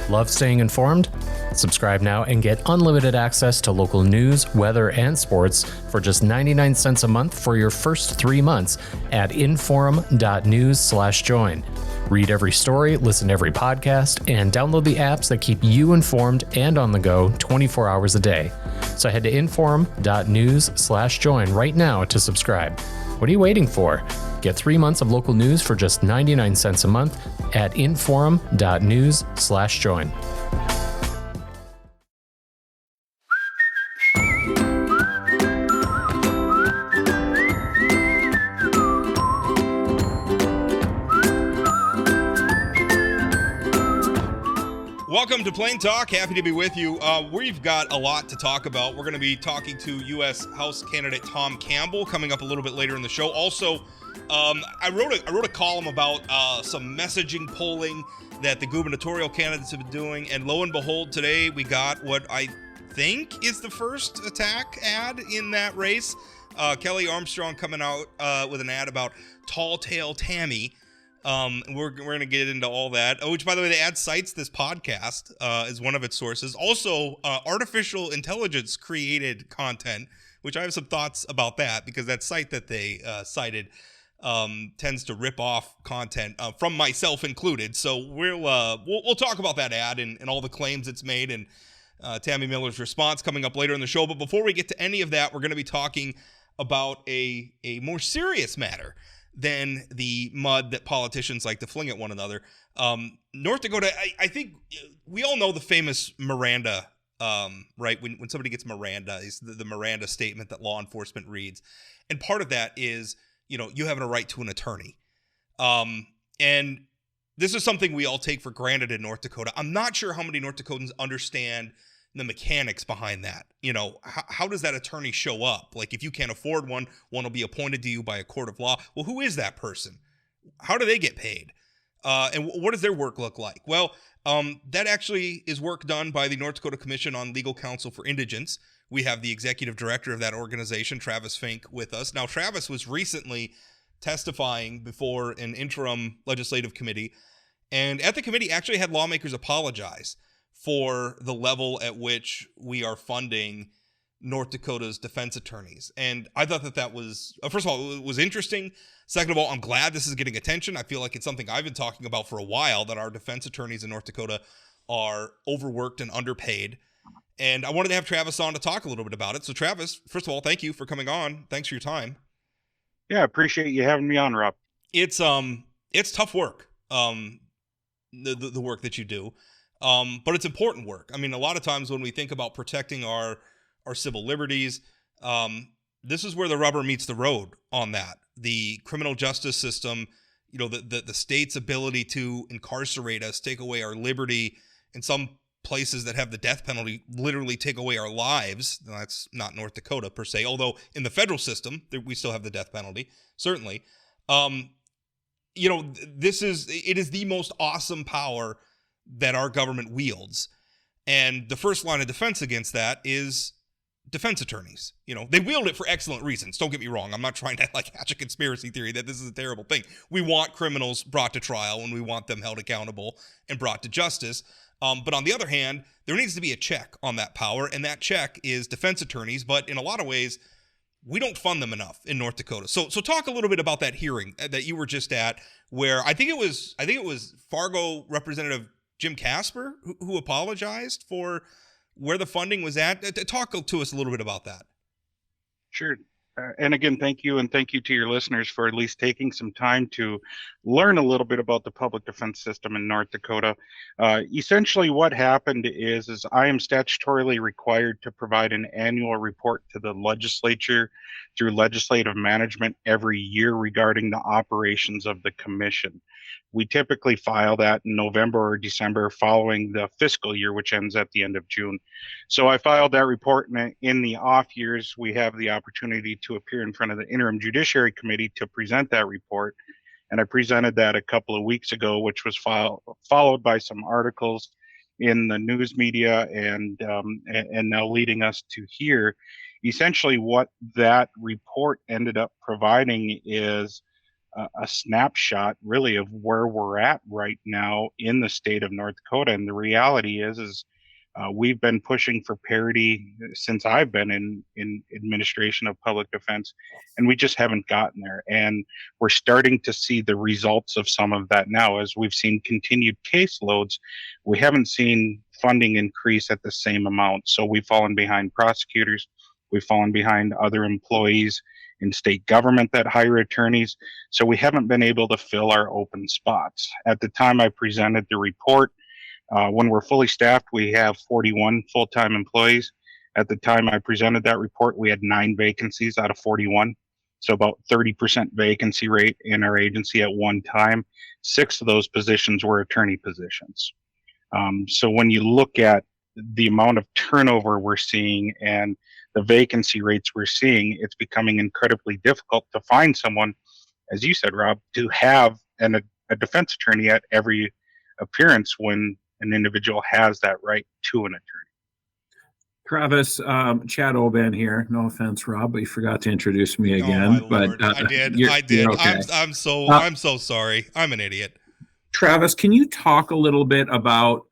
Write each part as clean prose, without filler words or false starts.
Love staying informed? Subscribe now and get unlimited access to local news, weather, and sports for just 99 cents a month for your first 3 months at inforum.news/join. Read every story, listen to every podcast, and download the apps that keep you informed and on the go 24 hours a day. So head to inforum.news/join right now to subscribe. What are you waiting for? Get 3 months of local news for just 99 cents a month at inforum.news/join. Welcome to Plain Talk. Happy to be with you. We've got a lot to talk about. We're going to be talking to U.S. House candidate Tom Campbell coming up a little bit later in the show. Also, I wrote a column about some messaging polling that the gubernatorial candidates have been doing, and lo and behold, today we got what I think is the first attack ad in that race. Kelly Armstrong coming out with an ad about Tall Tale Tammy. We're going to get into all that. Oh, which, by the way, the ad cites this podcast as one of its sources. Also, artificial intelligence created content, which I have some thoughts about that because that site that they cited tends to rip off content from myself included. So we'll talk about that ad and all the claims it's made and Tammy Miller's response coming up later in the show. But before we get to any of that, we're going to be talking about a more serious matter than the mud that politicians like to fling at one another. North Dakota, I think we all know the famous Miranda, right? When somebody gets Miranda, is the Miranda statement that law enforcement reads. And part of that is, you having a right to an attorney. And this is something we all take for granted in North Dakota. I'm not sure how many North Dakotans understand the mechanics behind that. How does that attorney show up? Like, if you can't afford one will be appointed to you by a court of law. Well, who is that person? How do they get paid? And what does their work look like? Well, that actually is work done by the North Dakota Commission on Legal Counsel for Indigents. We have the executive director of that organization, Travis Finck, with us. Now, Travis was recently testifying before an interim legislative committee, and at the committee actually had lawmakers apologize for the level at which we are funding North Dakota's defense attorneys. And I thought that was, first of all, it was interesting. Second of all, I'm glad this is getting attention. I feel like it's something I've been talking about for a while, that our defense attorneys in North Dakota are overworked and underpaid. And I wanted to have Travis on to talk a little bit about it. So Travis, first of all, thank you for coming on. Thanks for your time. Yeah, I appreciate you having me on, Rob. It's tough work, the work that you do. But it's important work. I mean, a lot of times when we think about protecting our civil liberties, this is where the rubber meets the road on that. The criminal justice system, the state's ability to incarcerate us, take away our liberty, in some places that have the death penalty, literally take away our lives. That's not North Dakota per se, although in the federal system, we still have the death penalty, certainly. It is the most awesome power that our government wields. And the first line of defense against that is defense attorneys. They wield it for excellent reasons. Don't get me wrong. I'm not trying to hatch a conspiracy theory that this is a terrible thing. We want criminals brought to trial and we want them held accountable and brought to justice. But on the other hand, there needs to be a check on that power, and that check is defense attorneys. But in a lot of ways, we don't fund them enough in North Dakota. So talk a little bit about that hearing that you were just at, where I think it was Fargo Representative Jim Casper who apologized for where the funding was at. Talk to us a little bit about that. Sure. And again, thank you. And thank you to your listeners for at least taking some time to learn a little bit about the public defense system in North Dakota. Essentially what happened is I am statutorily required to provide an annual report to the legislature through legislative management every year regarding the operations of the commission. We typically file that in November or December following the fiscal year, which ends at the end of June. So I filed that report, and in the off years, we have the opportunity to appear in front of the Interim Judiciary Committee to present that report. And I presented that a couple of weeks ago, which was followed by some articles in the news media and now leading us to here. Essentially what that report ended up providing is a snapshot really of where we're at right now in the state of North Dakota. And the reality is we've been pushing for parity since I've been in administration of public defense, and we just haven't gotten there. And we're starting to see the results of some of that now. As we've seen continued caseloads, we haven't seen funding increase at the same amount. So we've fallen behind prosecutors, we've fallen behind other employees in state government that hire attorneys. So we haven't been able to fill our open spots. At the time I presented the report, when we're fully staffed, we have 41 full-time employees. At the time I presented that report, we had 9 vacancies out of 41. So about 30% vacancy rate in our agency at one time. 6 of those positions were attorney positions. So when you look at the amount of turnover we're seeing and the vacancy rates we're seeing, it's becoming incredibly difficult to find someone, as you said, Rob, to have a defense attorney at every appearance when an individual has that right to an attorney. Travis, Chad Oban here. No offense, Rob, but you forgot to introduce me again. Oh my Lord. I did. Okay. I'm so sorry. I'm an idiot. Travis, can you talk a little bit about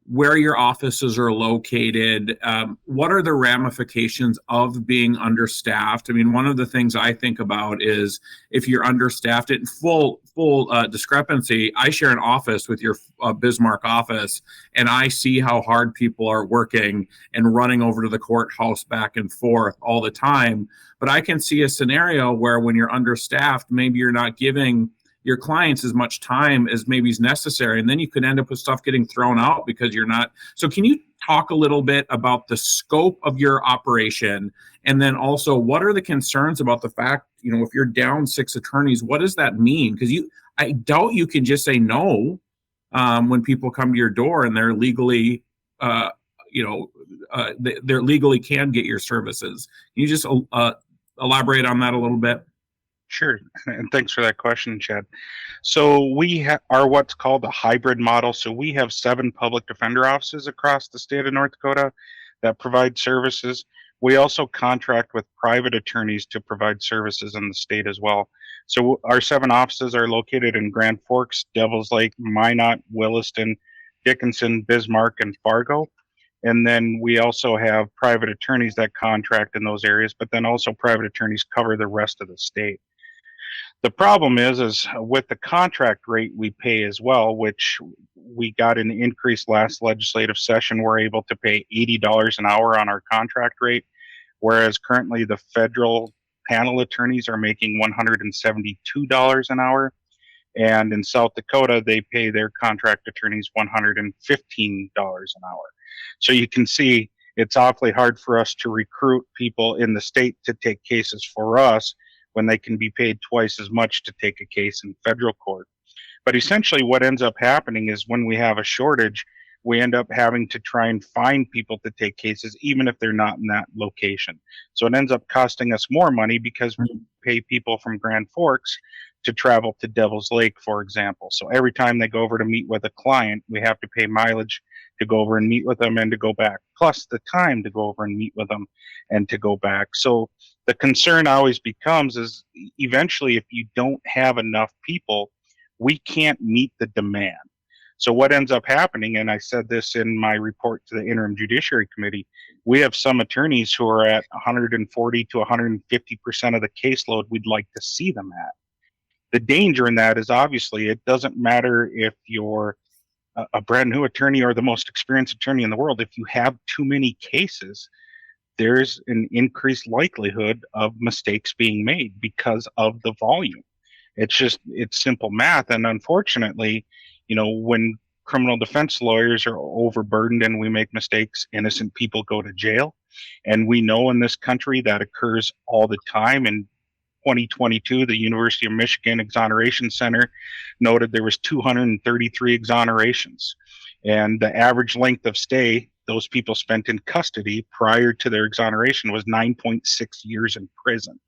where your offices are located? What are the ramifications of being understaffed? I mean, one of the things I think about is if you're understaffed, in full discrepancy, I share an office with your Bismarck office, and I see how hard people are working and running over to the courthouse back and forth all the time. But I can see a scenario where when you're understaffed, maybe you're not giving your clients as much time as maybe is necessary, and then you could end up with stuff getting thrown out because you're not. So can you talk a little bit about the scope of your operation, and then also what are the concerns about the fact, if you're down 6 attorneys, what does that mean? Because I doubt you can just say no when people come to your door and they're legally they legally can get your services. Can you just elaborate on that a little bit? Sure, and thanks for that question, Chad. So we are what's called a hybrid model. So we have 7 public defender offices across the state of North Dakota that provide services. We also contract with private attorneys to provide services in the state as well. So our 7 offices are located in Grand Forks, Devils Lake, Minot, Williston, Dickinson, Bismarck, and Fargo. And then we also have private attorneys that contract in those areas, but then also private attorneys cover the rest of the state. The problem is with the contract rate we pay as well, which we got an increase last legislative session. We're able to pay $80 an hour on our contract rate, whereas currently the federal panel attorneys are making $172 an hour. And in South Dakota, they pay their contract attorneys $115 an hour. So you can see it's awfully hard for us to recruit people in the state to take cases for us when they can be paid twice as much to take a case in federal court. But essentially what ends up happening is when we have a shortage, we end up having to try and find people to take cases, even if they're not in that location. So it ends up costing us more money because we pay people from Grand Forks to travel to Devil's Lake, for example. So every time they go over to meet with a client, we have to pay mileage to go over and meet with them and to go back, plus the time to go over and meet with them and to go back. So the concern always becomes is eventually if you don't have enough people, we can't meet the demand. So what ends up happening, and I said this in my report to the Interim Judiciary Committee, we have some attorneys who are at 140 to 150% of the caseload we'd like to see them at. The danger in that is obviously it doesn't matter if you're a brand new attorney or the most experienced attorney in the world. If you have too many cases, there's an increased likelihood of mistakes being made because of the volume. It's simple math. And unfortunately, when criminal defense lawyers are overburdened and we make mistakes, innocent people go to jail. And we know in this country that occurs all the time. In 2022, the University of Michigan Exoneration Center noted there was 233 exonerations. And the average length of stay those people spent in custody prior to their exoneration was 9.6 years in prison.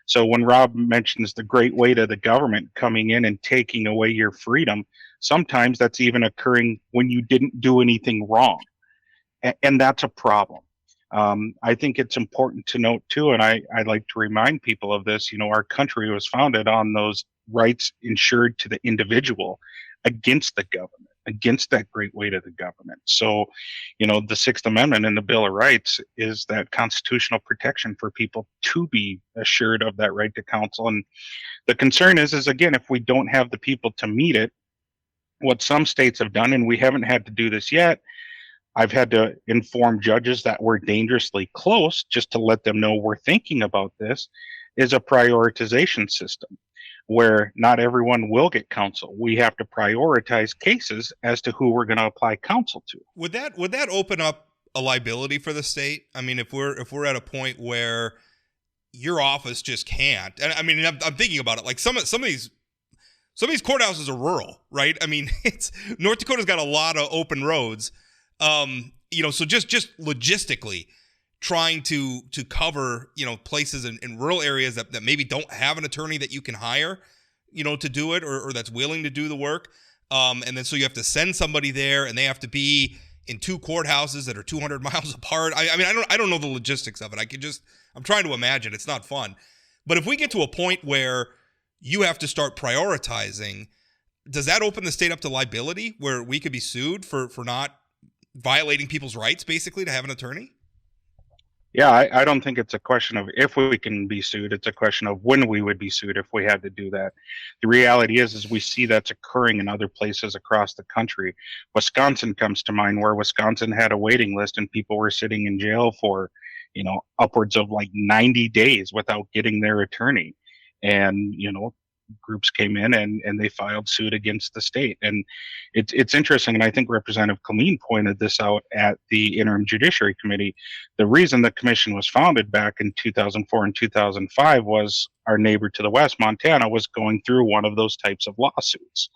So when Rob mentions the great weight of the government coming in and taking away your freedom, sometimes that's even occurring when you didn't do anything wrong. And that's a problem. I think it's important to note too, and I like to remind people of this, our country was founded on those rights ensured to the individual against the government, against that great weight of the government. So, the Sixth Amendment in the Bill of Rights is that constitutional protection for people to be assured of that right to counsel. And the concern is again, if we don't have the people to meet it, what some states have done, and we haven't had to do this yet, I've had to inform judges that we're dangerously close just to let them know we're thinking about this, is a prioritization system where not everyone will get counsel. We have to prioritize cases as to who we're going to apply counsel to. Would that open up a liability for the state? I mean, if we're at a point where your office just can't, and I mean, I'm thinking about it, like some of these courthouses are rural, right? I mean, North Dakota's got a lot of open roads, so just logistically trying to cover, places in rural areas that maybe don't have an attorney that you can hire, to do it or that's willing to do the work. And then so you have to send somebody there and they have to be in two courthouses that are 200 miles apart. I mean, I don't know the logistics of it. I'm trying to imagine. It's not fun. But if we get to a point where you have to start prioritizing, does that open the state up to liability where we could be sued for not violating people's rights, basically, to have an attorney? Yeah, I don't think it's a question of if we can be sued. It's a question of when we would be sued if we had to do that. The reality is we see that's occurring in other places across the country. Wisconsin comes to mind, where Wisconsin had a waiting list and people were sitting in jail for, upwards of like 90 days without getting their attorney. And, groups came in and they filed suit against the state. And it's interesting, and I think Representative Colleen pointed this out at the Interim Judiciary Committee. The reason the commission was founded back in 2004 and 2005 was our neighbor to the west, Montana, was going through one of those types of lawsuits.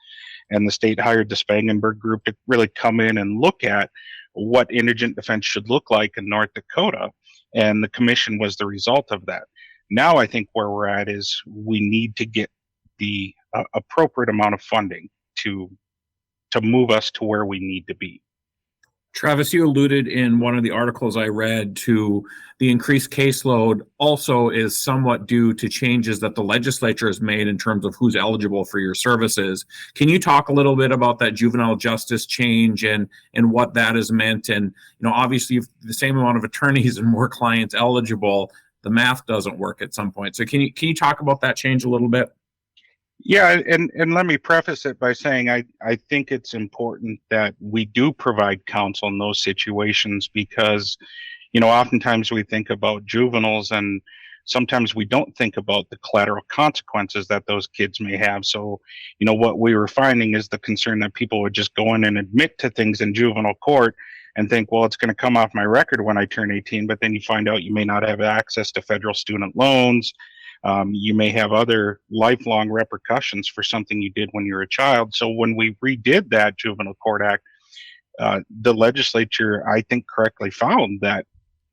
And the state hired the Spangenberg Group to really come in and look at what indigent defense should look like in North Dakota. And the commission was the result of that. Now I think where we're at is we need to get the appropriate amount of funding to move us to where we need to be. Travis, you alluded in one of the articles I read to the increased caseload also is somewhat due to changes that the legislature has made in terms of who's eligible for your services. Can you talk a little bit about that juvenile justice change and what that has meant? And, obviously the same amount of attorneys and more clients eligible, the math doesn't work at some point. So can you talk about that change a little bit? Yeah, and let me preface it by saying I think it's important that we do provide counsel in those situations because, oftentimes we think about juveniles and sometimes we don't think about the collateral consequences that those kids may have. So, what we were finding is the concern that people would just go in and admit to things in juvenile court and think, well, it's going to come off my record when I turn 18, but then you find out you may not have access to federal student loans. You may have other lifelong repercussions for something you did when you were a child. So when we redid that Juvenile Court Act, the legislature, I think, correctly found that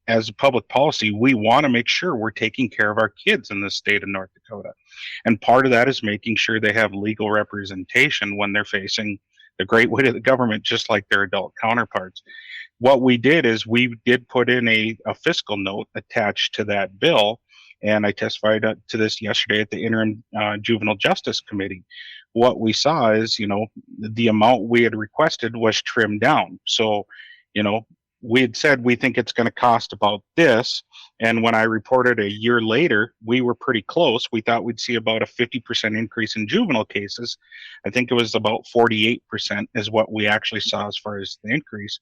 as a public policy, we want to make sure we're taking care of our kids in the state of North Dakota. And part of that is making sure they have legal representation when they're facing the great weight of the government, just like their adult counterparts. What we did is we did put in a fiscal note attached to that bill. And I testified to this yesterday at the Interim Juvenile Justice Committee. What we saw is, the amount we had requested was trimmed down. So, we had said we think it's going to cost about this. And when I reported a year later, we were pretty close. We thought we'd see about a 50% increase in juvenile cases. I think it was about 48% is what we actually saw as far as the increase.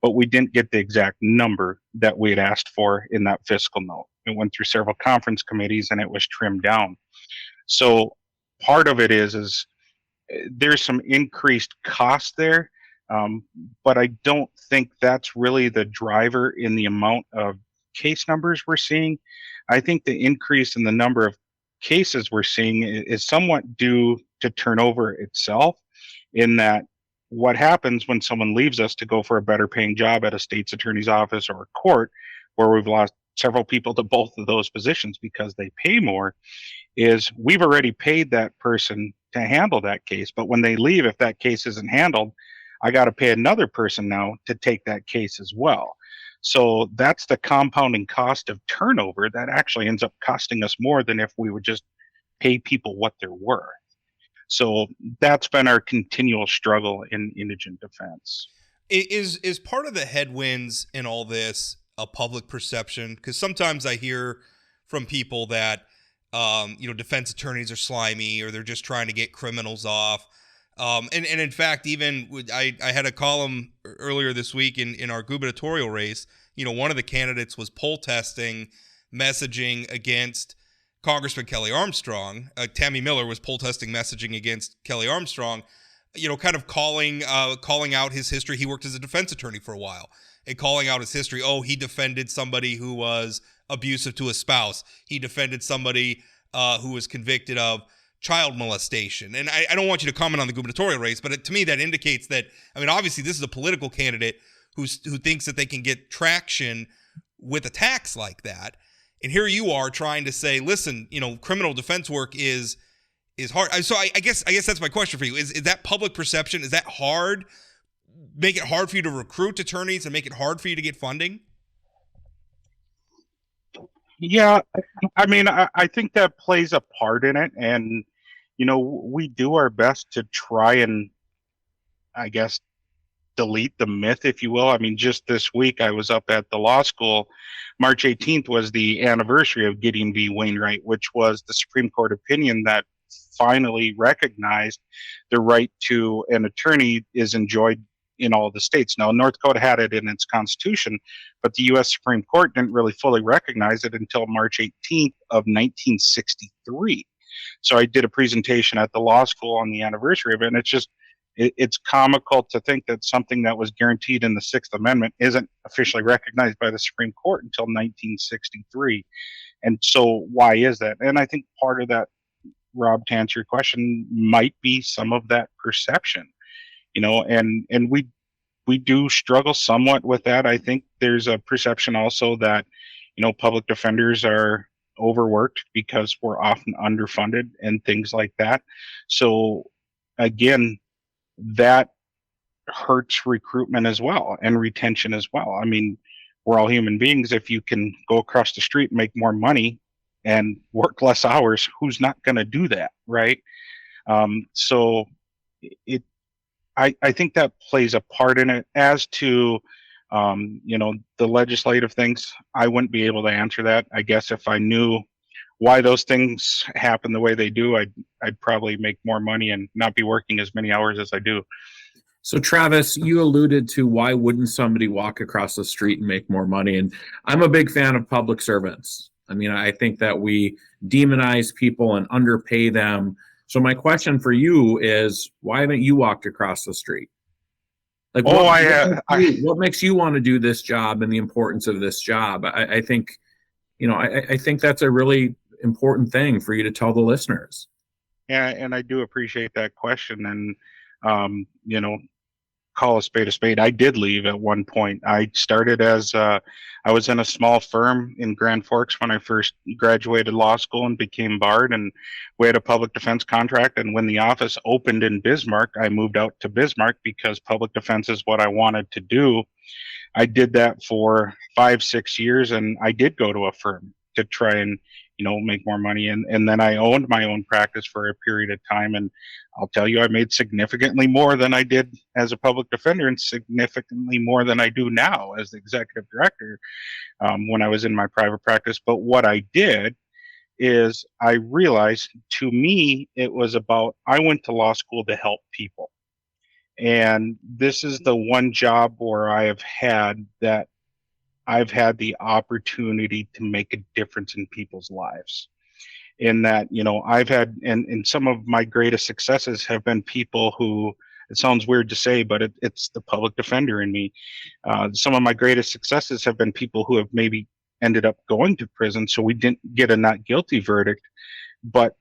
But we didn't get the exact number that we had asked for in that fiscal note. It went through several conference committees and it was trimmed down. So part of it is there's some increased cost there. But I don't think that's really the driver in the amount of case numbers we're seeing. I think the increase in the number of cases we're seeing is somewhat due to turnover itself, in that what happens when someone leaves us to go for a better paying job at a state's attorney's office or a court, where we've lost several people to both of those positions because they pay more, is we've already paid that person to handle that case. But when they leave, if that case isn't handled, I got to pay another person now to take that case as well. So that's the compounding cost of turnover that actually ends up costing us more than if we would just pay people what they're worth. So that's been our continual struggle in indigent defense. Is part of the headwinds in all this a public perception? Because sometimes I hear from people that defense attorneys are slimy, or they're just trying to get criminals off. And in fact, even I had a column earlier this week in our gubernatorial race. One of the candidates was poll testing messaging against Congressman Kelly Armstrong. Tammy Miller was poll testing messaging against Kelly Armstrong, kind of calling out his history. He worked as a defense attorney for a while, and calling out his history. Oh, he defended somebody who was abusive to a spouse. He defended somebody who was convicted of child molestation. And I don't want you to comment on the gubernatorial race, but to me that indicates that, obviously this is a political candidate who thinks that they can get traction with attacks like that. And here you are trying to say, listen, criminal defense work is hard. So I guess that's my question for you. Is that public perception? Is that hard? Make it hard for you to recruit attorneys and make it hard for you to get funding? Yeah, I think that plays a part in it. And, we do our best to try and, I guess, delete the myth, if you will. Just this week I was up at the law school. March 18th was the anniversary of Gideon v. Wainwright, which was the Supreme Court opinion that finally recognized the right to an attorney is enjoyed in all the states. Now, North Dakota had it in its constitution, but the U.S. Supreme Court didn't really fully recognize it until March 18th of 1963. So I did a presentation at the law school on the anniversary of it, and it's comical to think that something that was guaranteed in the Sixth Amendment isn't officially recognized by the Supreme Court until 1963. And so why is that? And I think part of that, Rob, to answer your question, might be some of that perception, and we do struggle somewhat with that. I think there's a perception also that, public defenders are overworked because we're often underfunded and things like that. So again, that hurts recruitment as well and retention as well. We're all human beings. If you can go across the street and make more money and work less hours, who's not going to do that, right? So I think that plays a part in it. As to the legislative things, I wouldn't be able to answer that. I guess if I knew why those things happen the way they do, I'd probably make more money and not be working as many hours as I do. So Travis, you alluded to why wouldn't somebody walk across the street and make more money? And I'm a big fan of public servants. I think that we demonize people and underpay them. So my question for you is, why haven't you walked across the street? What makes you want to do this job and the importance of this job? I think that's a really important thing for you to tell the listeners. Yeah, and I do appreciate that question. And call a spade a spade. I did leave at one point. I started as I was in a small firm in Grand Forks when I first graduated law school and became barred, and we had a public defense contract. And when the office opened in Bismarck, I moved out to Bismarck because public defense is what I wanted to do. I did that for 5-6 years, and I did go to a firm to try and make more money. And then I owned my own practice for a period of time. And I'll tell you, I made significantly more than I did as a public defender and significantly more than I do now as the executive director when I was in my private practice. But what I did is I realized, to me, it was about, I went to law school to help people. And this is the one job where I've had the opportunity to make a difference in people's lives. In that, I've had, and some of my greatest successes have been people who, it sounds weird to say, but it's the public defender in me. Some of my greatest successes have been people who have maybe ended up going to prison, so we didn't get a not guilty verdict. But,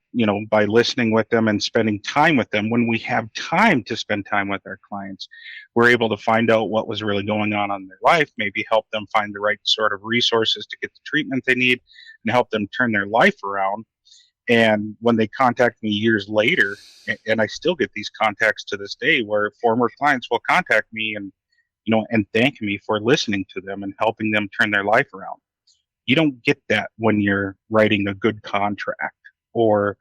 by listening with them and spending time with them, when we have time to spend time with our clients, we're able to find out what was really going on in their life, maybe help them find the right sort of resources to get the treatment they need, and help them turn their life around. And when they contact me years later, and I still get these contacts to this day where former clients will contact me and thank me for listening to them and helping them turn their life around. You don't get that when you're writing a good contract or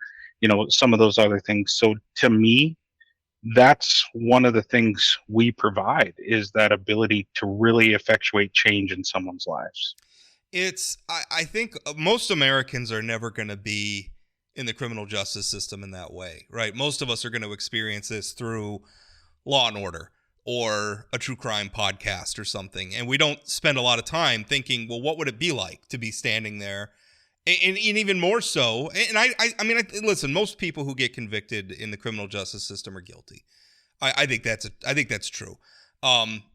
some of those other things. So to me, that's one of the things we provide, is that ability to really effectuate change in someone's lives. I think most Americans are never going to be in the criminal justice system in that way, right? Most of us are going to experience this through Law and Order or a true crime podcast or something. And we don't spend a lot of time thinking, well, what would it be like to be standing there? And even more so, and I mean, listen, most people who get convicted in the criminal justice system are guilty. I think that's true.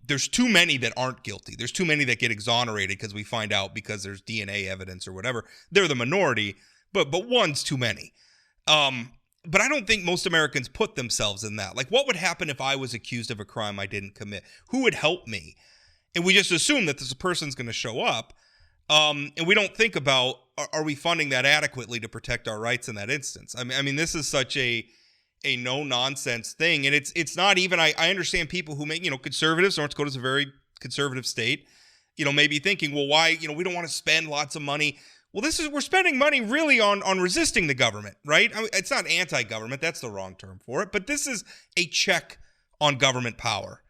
There's too many that aren't guilty. There's too many that get exonerated because we find out because there's DNA evidence or whatever. They're the minority, but one's too many. But I don't think most Americans put themselves in that. Like, what would happen if I was accused of a crime I didn't commit? Who would help me? And we just assume that this person's going to show up. And we don't think about, are we funding that adequately to protect our rights in that instance? I mean, this is such a no nonsense thing. And it's not even, I understand people who make, conservatives, North Dakota's a very conservative state, maybe thinking, well, why, we don't want to spend lots of money. Well, we're spending money really on resisting the government, right? I mean, it's not anti-government. That's the wrong term for it. But this is a check on government power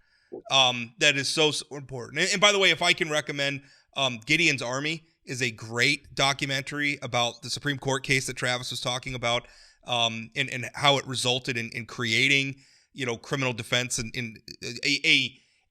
that is so important. And by the way, if I can recommend, Gideon's Army is a great documentary about the Supreme Court case that Travis was talking about, and how it resulted in creating, criminal defense and in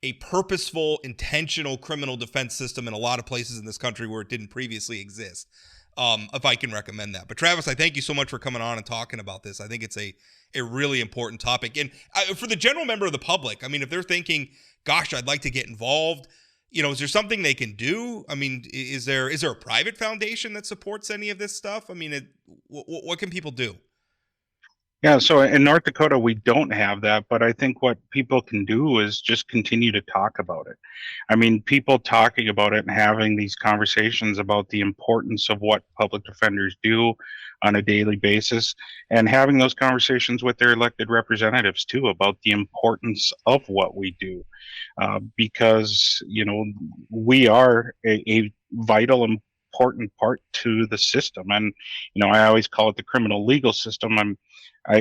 a purposeful, intentional criminal defense system in a lot of places in this country where it didn't previously exist. If I can recommend that. But Travis, I thank you so much for coming on and talking about this. I think it's a really important topic. And for the general member of the public, I mean, if they're thinking, gosh, I'd like to get involved, is there something they can do? I mean, is there a private foundation that supports any of this stuff? I mean, what can people do? Yeah, so in North Dakota, we don't have that, but I think what people can do is just continue to talk about it. I mean, people talking about it and having these conversations about the importance of what public defenders do on a daily basis, and having those conversations with their elected representatives too about the importance of what we do, because we are a vital important part to the system. And I always call it the criminal legal system.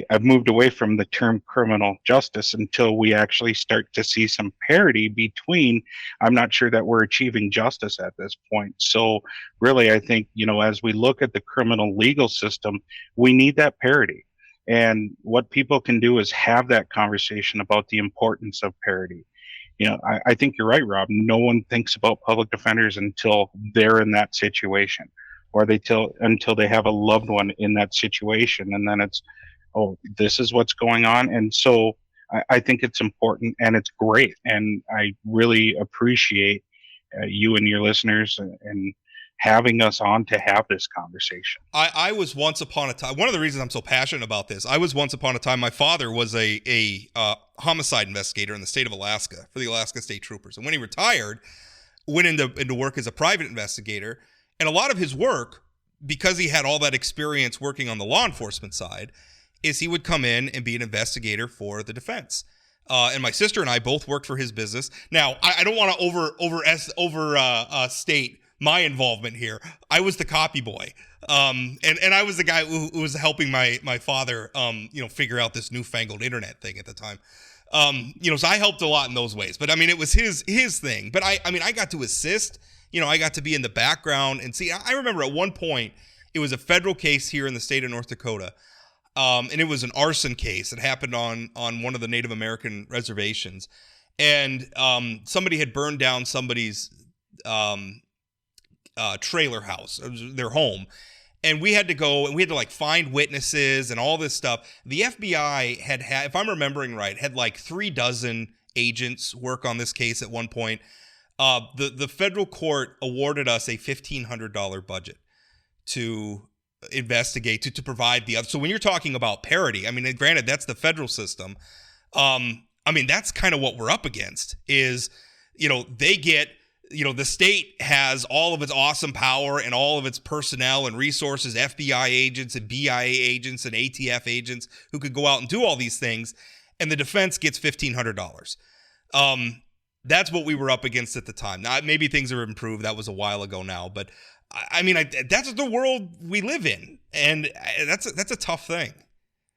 I've moved away from the term criminal justice until we actually start to see some parity between. I'm not sure that we're achieving justice at this point. So really, I think, as we look at the criminal legal system, we need that parity. And what people can do is have that conversation about the importance of parity. I think you're right, Rob. No one thinks about public defenders until they're in that situation, or until they have a loved one in that situation. And then it's, oh, this is what's going on. And so I think it's important and it's great. And I really appreciate you and your listeners and having us on to have this conversation. I was once upon a time, one of the reasons I'm so passionate about this, I was once upon a time, my father was a homicide investigator in the state of Alaska for the Alaska State Troopers. And when he retired, went into work as a private investigator. And a lot of his work, because he had all that experience working on the law enforcement side, is he would come in and be an investigator for the defense. And my sister and I both worked for his business. Now, I don't want to overstate my involvement here. I was the copy boy. And I was the guy who was helping my father, figure out this newfangled internet thing at the time. So I helped a lot in those ways. But I mean, it was his thing. But I got to assist. I got to be in the background and see. I remember at one point, it was a federal case here in the state of North Dakota. And it was an arson case. It happened on one of the Native American reservations. And somebody had burned down somebody's trailer house, their home. And we had to go and we had to find witnesses and all this stuff. The FBI had, if I'm remembering right, had 36 agents work on this case at one point. The federal court awarded us a $1,500 budget to investigate, to provide the other. So when you're talking about parity, I mean, granted, that's the federal system. That's kind of what we're up against is, they get, the state has all of its awesome power and all of its personnel and resources, FBI agents and BIA agents and ATF agents who could go out and do all these things. And the defense gets $1,500. That's what we were up against at the time. Now, maybe things are improved. That was a while ago now, but that's the world we live in, and that's a tough thing.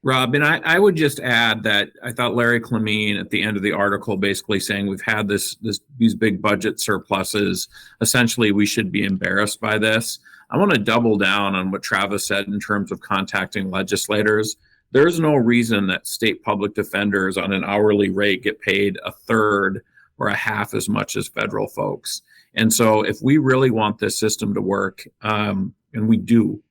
Rob, and I would just add that I thought Larry Clemene at the end of the article basically saying we've had these big budget surpluses. Essentially, we should be embarrassed by this. I want to double down on what Travis said in terms of contacting legislators. There's no reason that state public defenders on an hourly rate get paid a third or a half as much as federal folks. And so if we really want this system to work, and we do,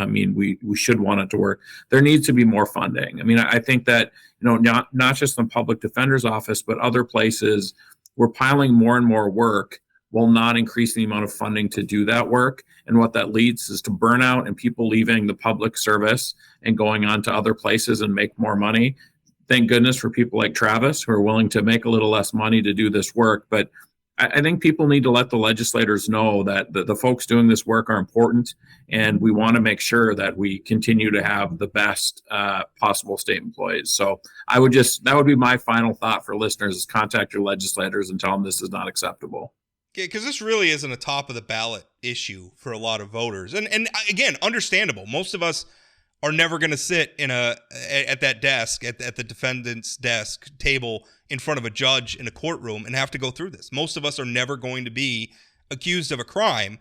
we should want it to work. There needs to be more funding. I mean, I think that, not just the public defender's office, but other places, we're piling more and more work while not increasing the amount of funding to do that work. And what that leads is to burnout and people leaving the public service and going on to other places and make more money. Thank goodness for people like Travis who are willing to make a little less money to do this work. But I think people need to let the legislators know that the folks doing this work are important, and we want to make sure that we continue to have the best possible state employees. So that would be my final thought for listeners, is contact your legislators and tell them this is not acceptable. Yeah, because this really isn't a top of the ballot issue for a lot of voters. And again, understandable. Most of us are never going to sit at that desk, at the defendant's desk table in front of a judge in a courtroom and have to go through this. Most of us are never going to be accused of a crime.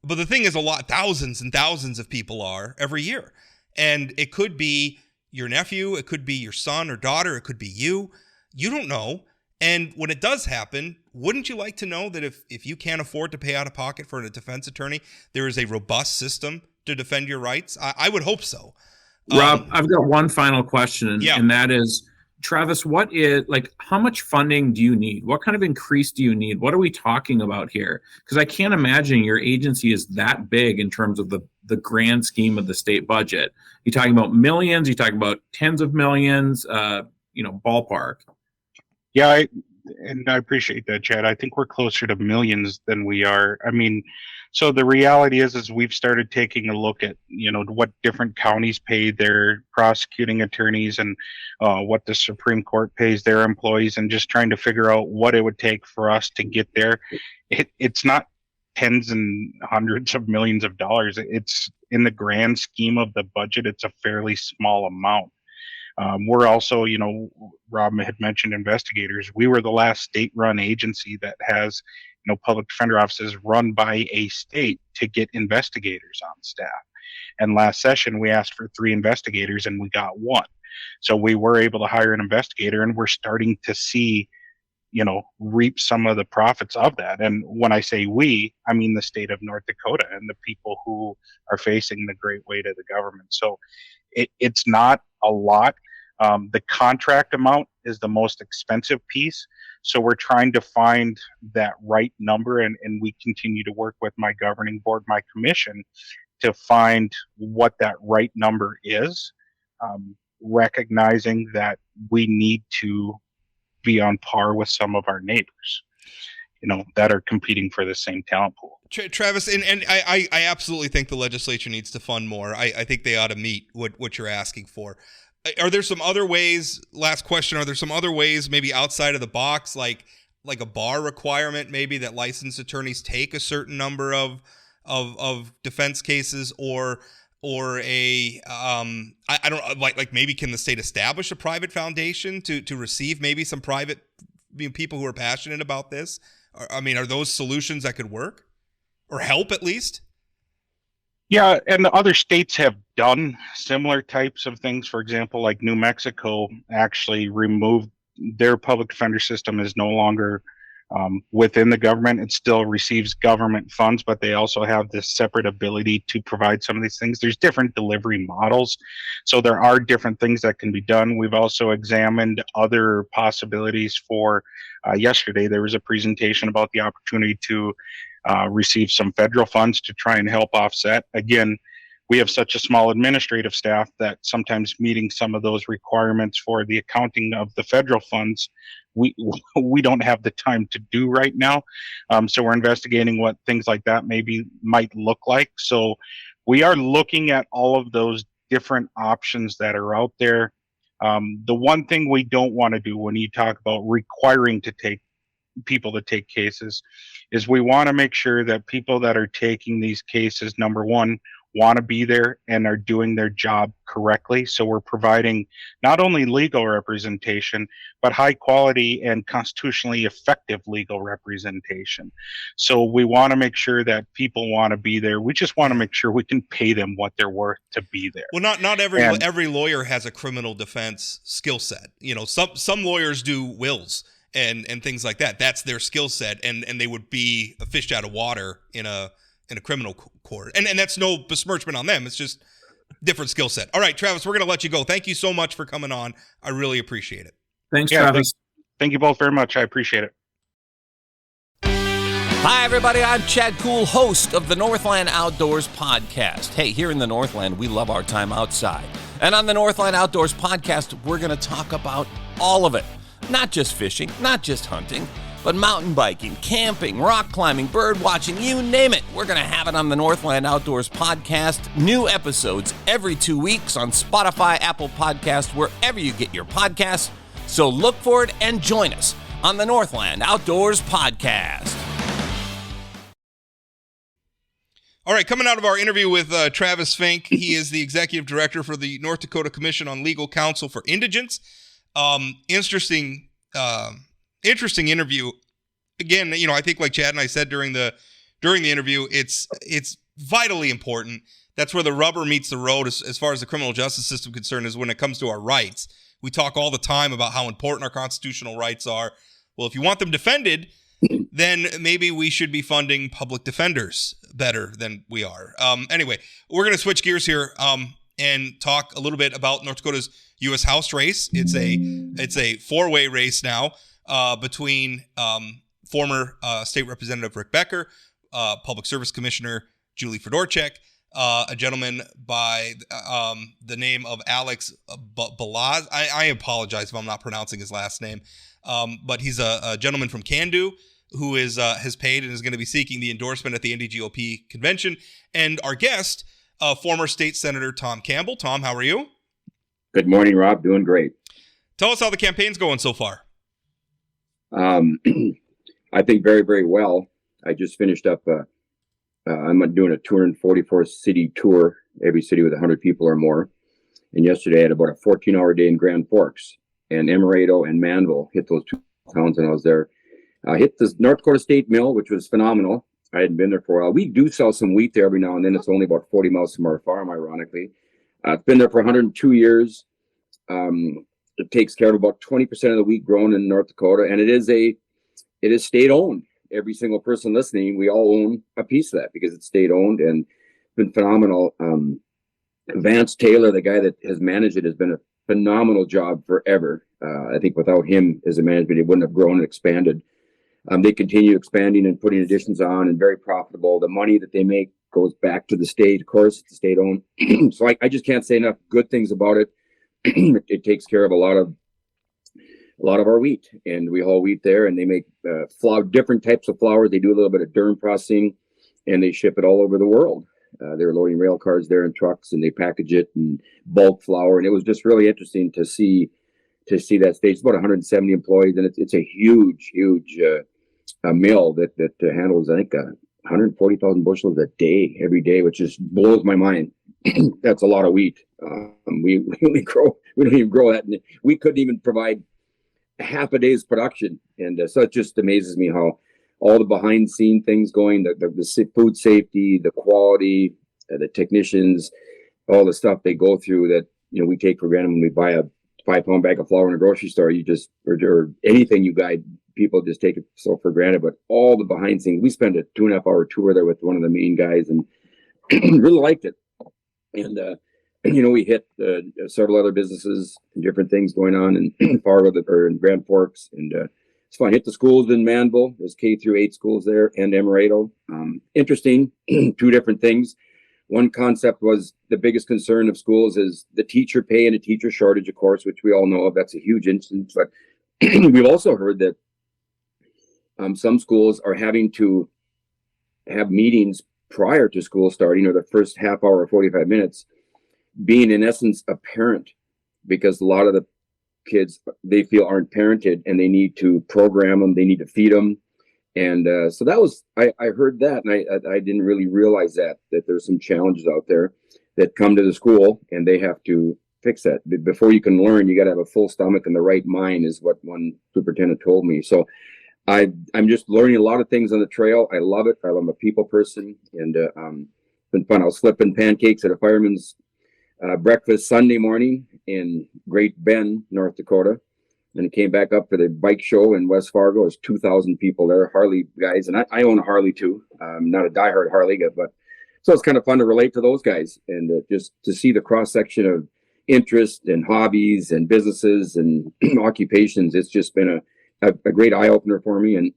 But the thing is, thousands and thousands of people are every year. And it could be your nephew, it could be your son or daughter, it could be you. You don't know. And when it does happen, wouldn't you like to know that if you can't afford to pay out of pocket for a defense attorney, there is a robust system to defend your rights? I would hope so. Rob, I've got one final question, and that is, Travis, how much funding do you need? What kind of increase do you need? What are we talking about here? Because I can't imagine your agency is that big in terms of the grand scheme of the state budget. You're talking about millions, you're talking about tens of millions, ballpark. Yeah, I appreciate that, Chad. I think we're closer to millions than we are. I mean, so the reality is we've started taking a look at, what different counties pay their prosecuting attorneys and what the Supreme Court pays their employees, and just trying to figure out what it would take for us to get there. It's not tens and hundreds of millions of dollars. It's, in the grand scheme of the budget, it's a fairly small amount. We're also, Rob had mentioned investigators. We were the last state-run agency that has, public defender offices run by a state to get investigators on staff. And last session, we asked for 3 investigators and we got 1. So we were able to hire an investigator, and we're starting to see, reap some of the profits of that. And when I say we, I mean the state of North Dakota and the people who are facing the great weight of the government. So it's not a lot. The contract amount is the most expensive piece. So we're trying to find that right number, and we continue to work with my governing board, my commission, to find what that right number is, recognizing that we need to be on par with some of our neighbors, that are competing for the same talent pool. Travis, and I absolutely think the legislature needs to fund more. I think they ought to meet what you're asking for. Are there some other ways, last question, are there some other ways maybe outside of the box, like a bar requirement, maybe that licensed attorneys take a certain number of defense cases, or a I don't like maybe can the state establish a private foundation to receive maybe some private people who are passionate about this? Are those solutions that could work or help at least? Yeah, and the other states have done similar types of things. For example, like New Mexico actually removed their public defender system, is no longer within the government. It still receives government funds, but they also have this separate ability to provide some of these things. There's different delivery models, so there are different things that can be done. We've also examined other possibilities for, yesterday there was a presentation about the opportunity to receive some federal funds to try and help offset. Again, we have such a small administrative staff that sometimes meeting some of those requirements for the accounting of the federal funds, we don't have the time to do right now. So we're investigating what things like that might look like. So we are looking at all of those different options that are out there. The one thing we don't want to do when you talk about requiring people to take cases is we want to make sure that people that are taking these cases, number one, want to be there and are doing their job correctly. So we're providing not only legal representation, but high quality and constitutionally effective legal representation. So we want to make sure that people want to be there. We just want to make sure we can pay them what they're worth to be there. Well, not every lawyer has a criminal defense skill set. You know, some lawyers do wills and things like that. That's their skill set, and they would be a fish out of water in a criminal court. And that's no besmirchment on them. It's just different skill set. All right, Travis, we're going to let you go. Thank you so much for coming on. I really appreciate it. Thanks, Travis. Thank you both very much. I appreciate it. Hi, everybody. I'm Chad Cool, host of the Northland Outdoors podcast. Hey, here in the Northland, we love our time outside. And on the Northland Outdoors podcast, we're going to talk about all of it. Not just fishing, not just hunting, but mountain biking, camping, rock climbing, bird watching, you name it. We're going to have it on the Northland Outdoors podcast. New episodes every 2 weeks on Spotify, Apple Podcasts, wherever you get your podcasts. So look for it and join us on the Northland Outdoors podcast. All right, coming out of our interview with Travis Finck, he is the executive director for the North Dakota Commission on Legal Counsel for Indigents. Interesting interview. Again, you know, I think like Chad and I said during the interview, it's vitally important. That's where the rubber meets the road as far as the criminal justice system concerned, is when it comes to our rights. We talk all the time about how important our constitutional rights are. Well, if you want them defended, then maybe we should be funding public defenders better than we are. Anyway, we're going to switch gears here and talk a little bit about North Dakota's U.S. House race. It's a four-way race now between former State Representative Rick Becker, Public Service Commissioner Julie Fedorchak, a gentleman by the name of Alex Balaz. I apologize if I'm not pronouncing his last name, but he's a gentleman from Kandu who has paid and is going to be seeking the endorsement at the NDGOP convention. And our guest, former State Senator Tom Campbell. Tom, how are you? Good morning, Rob. Doing great. Tell us how the campaign's going so far. I think very, very well. I just finished up. I'm doing a 244 city tour, every city with 100 people or more. And yesterday I had about a 14-hour day in Grand Forks, and Emerado and Manville hit those two towns, and I was there. I hit the North Dakota State Mill, which was phenomenal. I hadn't been there for a while. We do sell some wheat there every now and then. It's only about 40 miles from our farm, ironically. It's been there for 102 years. It takes care of about 20% of the wheat grown in North Dakota, and it is state owned. Every single person listening, we all own a piece of that because it's state owned, and it's been phenomenal. Vance Taylor, the guy that has managed it, has been a phenomenal job forever. I think without him as a management, it wouldn't have grown and expanded. They continue expanding and putting additions on, and very profitable. The money that they make goes back to the state. Of course, it's state owned. So I just can't say enough good things about it. It takes care of a lot of our wheat, and we haul wheat there, and they make different types of flour. They do a little bit of durum processing, and they ship it all over the world. They're loading rail cars there and trucks, and they package it and bulk flour. And it was just really interesting to see that stage. It's about 170 employees, and it's a huge mill that handles, I think, 140,000 bushels a day, every day, which just blows my mind. That's a lot of wheat. We don't even grow that. We couldn't even provide half a day's production. And so it just amazes me how all the behind scene things going, the food safety, the quality, the technicians, all the stuff they go through that, we take for granted when we buy a 5-pound bag of flour in a grocery store. You just, or anything you guide, people just take it so for granted. But all the behind scenes, we spent a 2.5-hour tour there with one of the main guys, and really liked it. And we hit several other businesses and different things going on in Fargo or in Grand Forks, and it's fun. Hit the schools in Manville. There's K-8 schools there, and Emerado. Interesting, two different things. One concept was the biggest concern of schools is the teacher pay and a teacher shortage, of course, which we all know of. That's a huge instance. But we've also heard that some schools are having to have meetings prior to school starting, or the first half hour or 45 minutes, being in essence a parent, because a lot of the kids they feel aren't parented, and they need to program them, they need to feed them, And so that was, I heard that, and I didn't really realize that there's some challenges out there that come to the school, and they have to fix that. Before you can learn, you got to have a full stomach and the right mind, is what one superintendent told me. So I'm just learning a lot of things on the trail. I love it. I'm a people person, and it's been fun. I was flipping pancakes at a fireman's breakfast Sunday morning in Great Bend, North Dakota. And it came back up for the bike show in West Fargo. There's 2,000 people there, Harley guys. And I own a Harley too. I'm not a diehard Harley guy, but so it's kind of fun to relate to those guys, and just to see the cross section of interest and hobbies and businesses and occupations. It's just been a great eye opener for me, and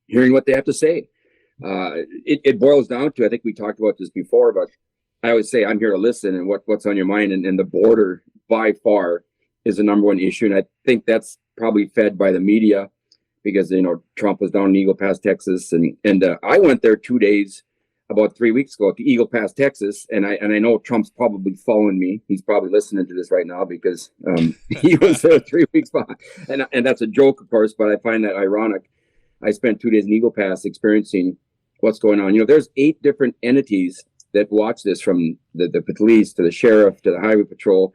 hearing what they have to say. It boils down to, I think we talked about this before, but I always say I'm here to listen, and what's on your mind. And the border by far is the number one issue. And I think that's probably fed by the media, because, Trump was down in Eagle Pass, Texas. And I went there 2 days about 3 weeks ago to Eagle Pass, Texas. And I know Trump's probably following me. He's probably listening to this right now, because he was there 3 weeks behind. And that's a joke, of course, but I find that ironic. I spent 2 days in Eagle Pass experiencing what's going on. There's 8 different entities that watch this, from the police to the sheriff to the highway patrol.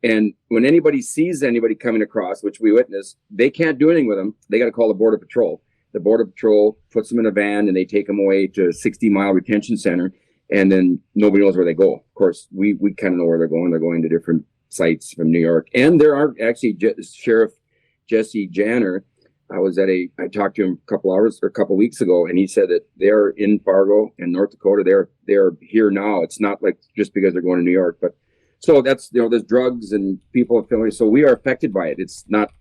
And when anybody sees anybody coming across, which we witness, they can't do anything with them. They got to call the Border Patrol. The Border Patrol puts them in a van, and they take them away to a 60-mile retention center, and then nobody knows where they go. Of course, we kind of know where they're going. They're going to different sites from New York. And there are actually Sheriff Jesse Janner. I talked to him a couple weeks ago, and he said that they're in Fargo and North Dakota. They're here now. It's not like just because they're going to New York, but so that's, there's drugs and people feeling, so we are affected by it. It's not,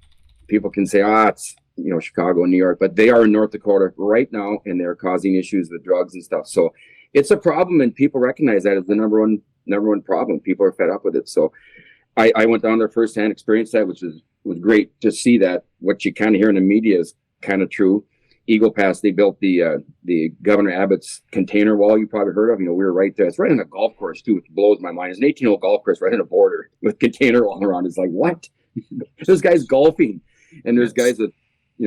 people can say, it's, Chicago and New York, but they are in North Dakota right now, and they're causing issues with drugs and stuff. So it's a problem, and people recognize that as the number one problem. People are fed up with it. So I went down there firsthand, experienced that, which was great to see that. What you kind of hear in the media is kind of true. Eagle Pass, they built the Governor Abbott's container wall, you probably heard of. We were right there. It's right on a golf course too, which blows my mind. It's an 18-hole golf course right on a border with container wall around. It's like, what? There's guys golfing, and there's guys with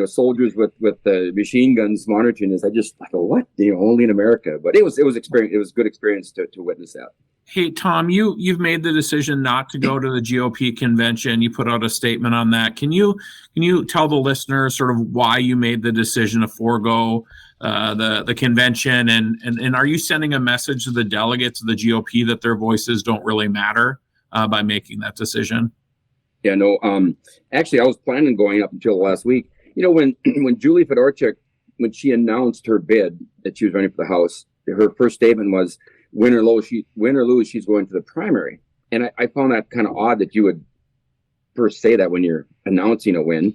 soldiers with the machine guns monitoring this. I go, what? Only in America. But it was experience. It was a good experience to witness that. Hey, Tom, you've made the decision not to go to the GOP convention. You put out a statement on that. Can you tell the listeners sort of why you made the decision to forego the convention, and are you sending a message to the delegates of the GOP that their voices don't really matter by making that decision? Yeah, no. Actually, I was planning on going up until last week. When Julie Fedorchuk, when she announced her bid that she was running for the House, her first statement was, win or lose, she's going to the primary. And I found that kind of odd that you would first say that when you're announcing a win.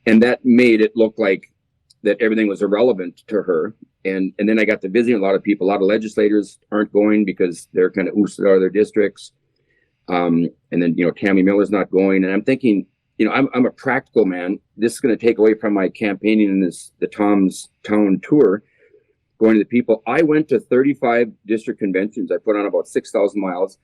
And that made it look like that everything was irrelevant to her. And then I got to visiting a lot of people. A lot of legislators aren't going because they're kind of ousted out of their districts. And then, Tammy Miller's not going. And I'm thinking, I'm a practical man. This is going to take away from my campaigning in the Tom's Town tour, going to the people. I went to 35 district conventions. I put on about 6,000 miles.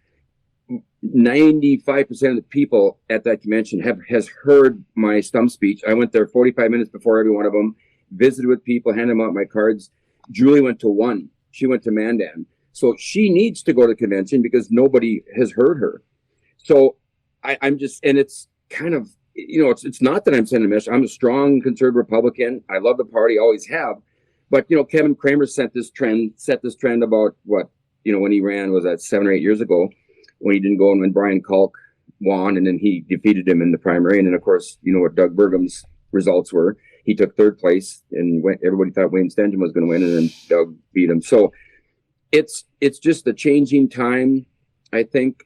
95% of the people at that convention has heard my stump speech. I went there 45 minutes before every one of them, visited with people, handed them out my cards. Julie went to one. She went to Mandan. So she needs to go to the convention because nobody has heard her. So I'm just, and it's kind of, it's not that I'm sending a message. I'm a strong conservative Republican. I love the party, always have. But, Kevin Kramer set this trend about what, when he ran, was that 7 or 8 years ago, when he didn't go, and when Brian Kalk won, and then he defeated him in the primary. And then, of course, what Doug Burgum's results were. He took third place, and everybody thought Wayne Stenton was going to win, and then Doug beat him. So it's just a changing time. I think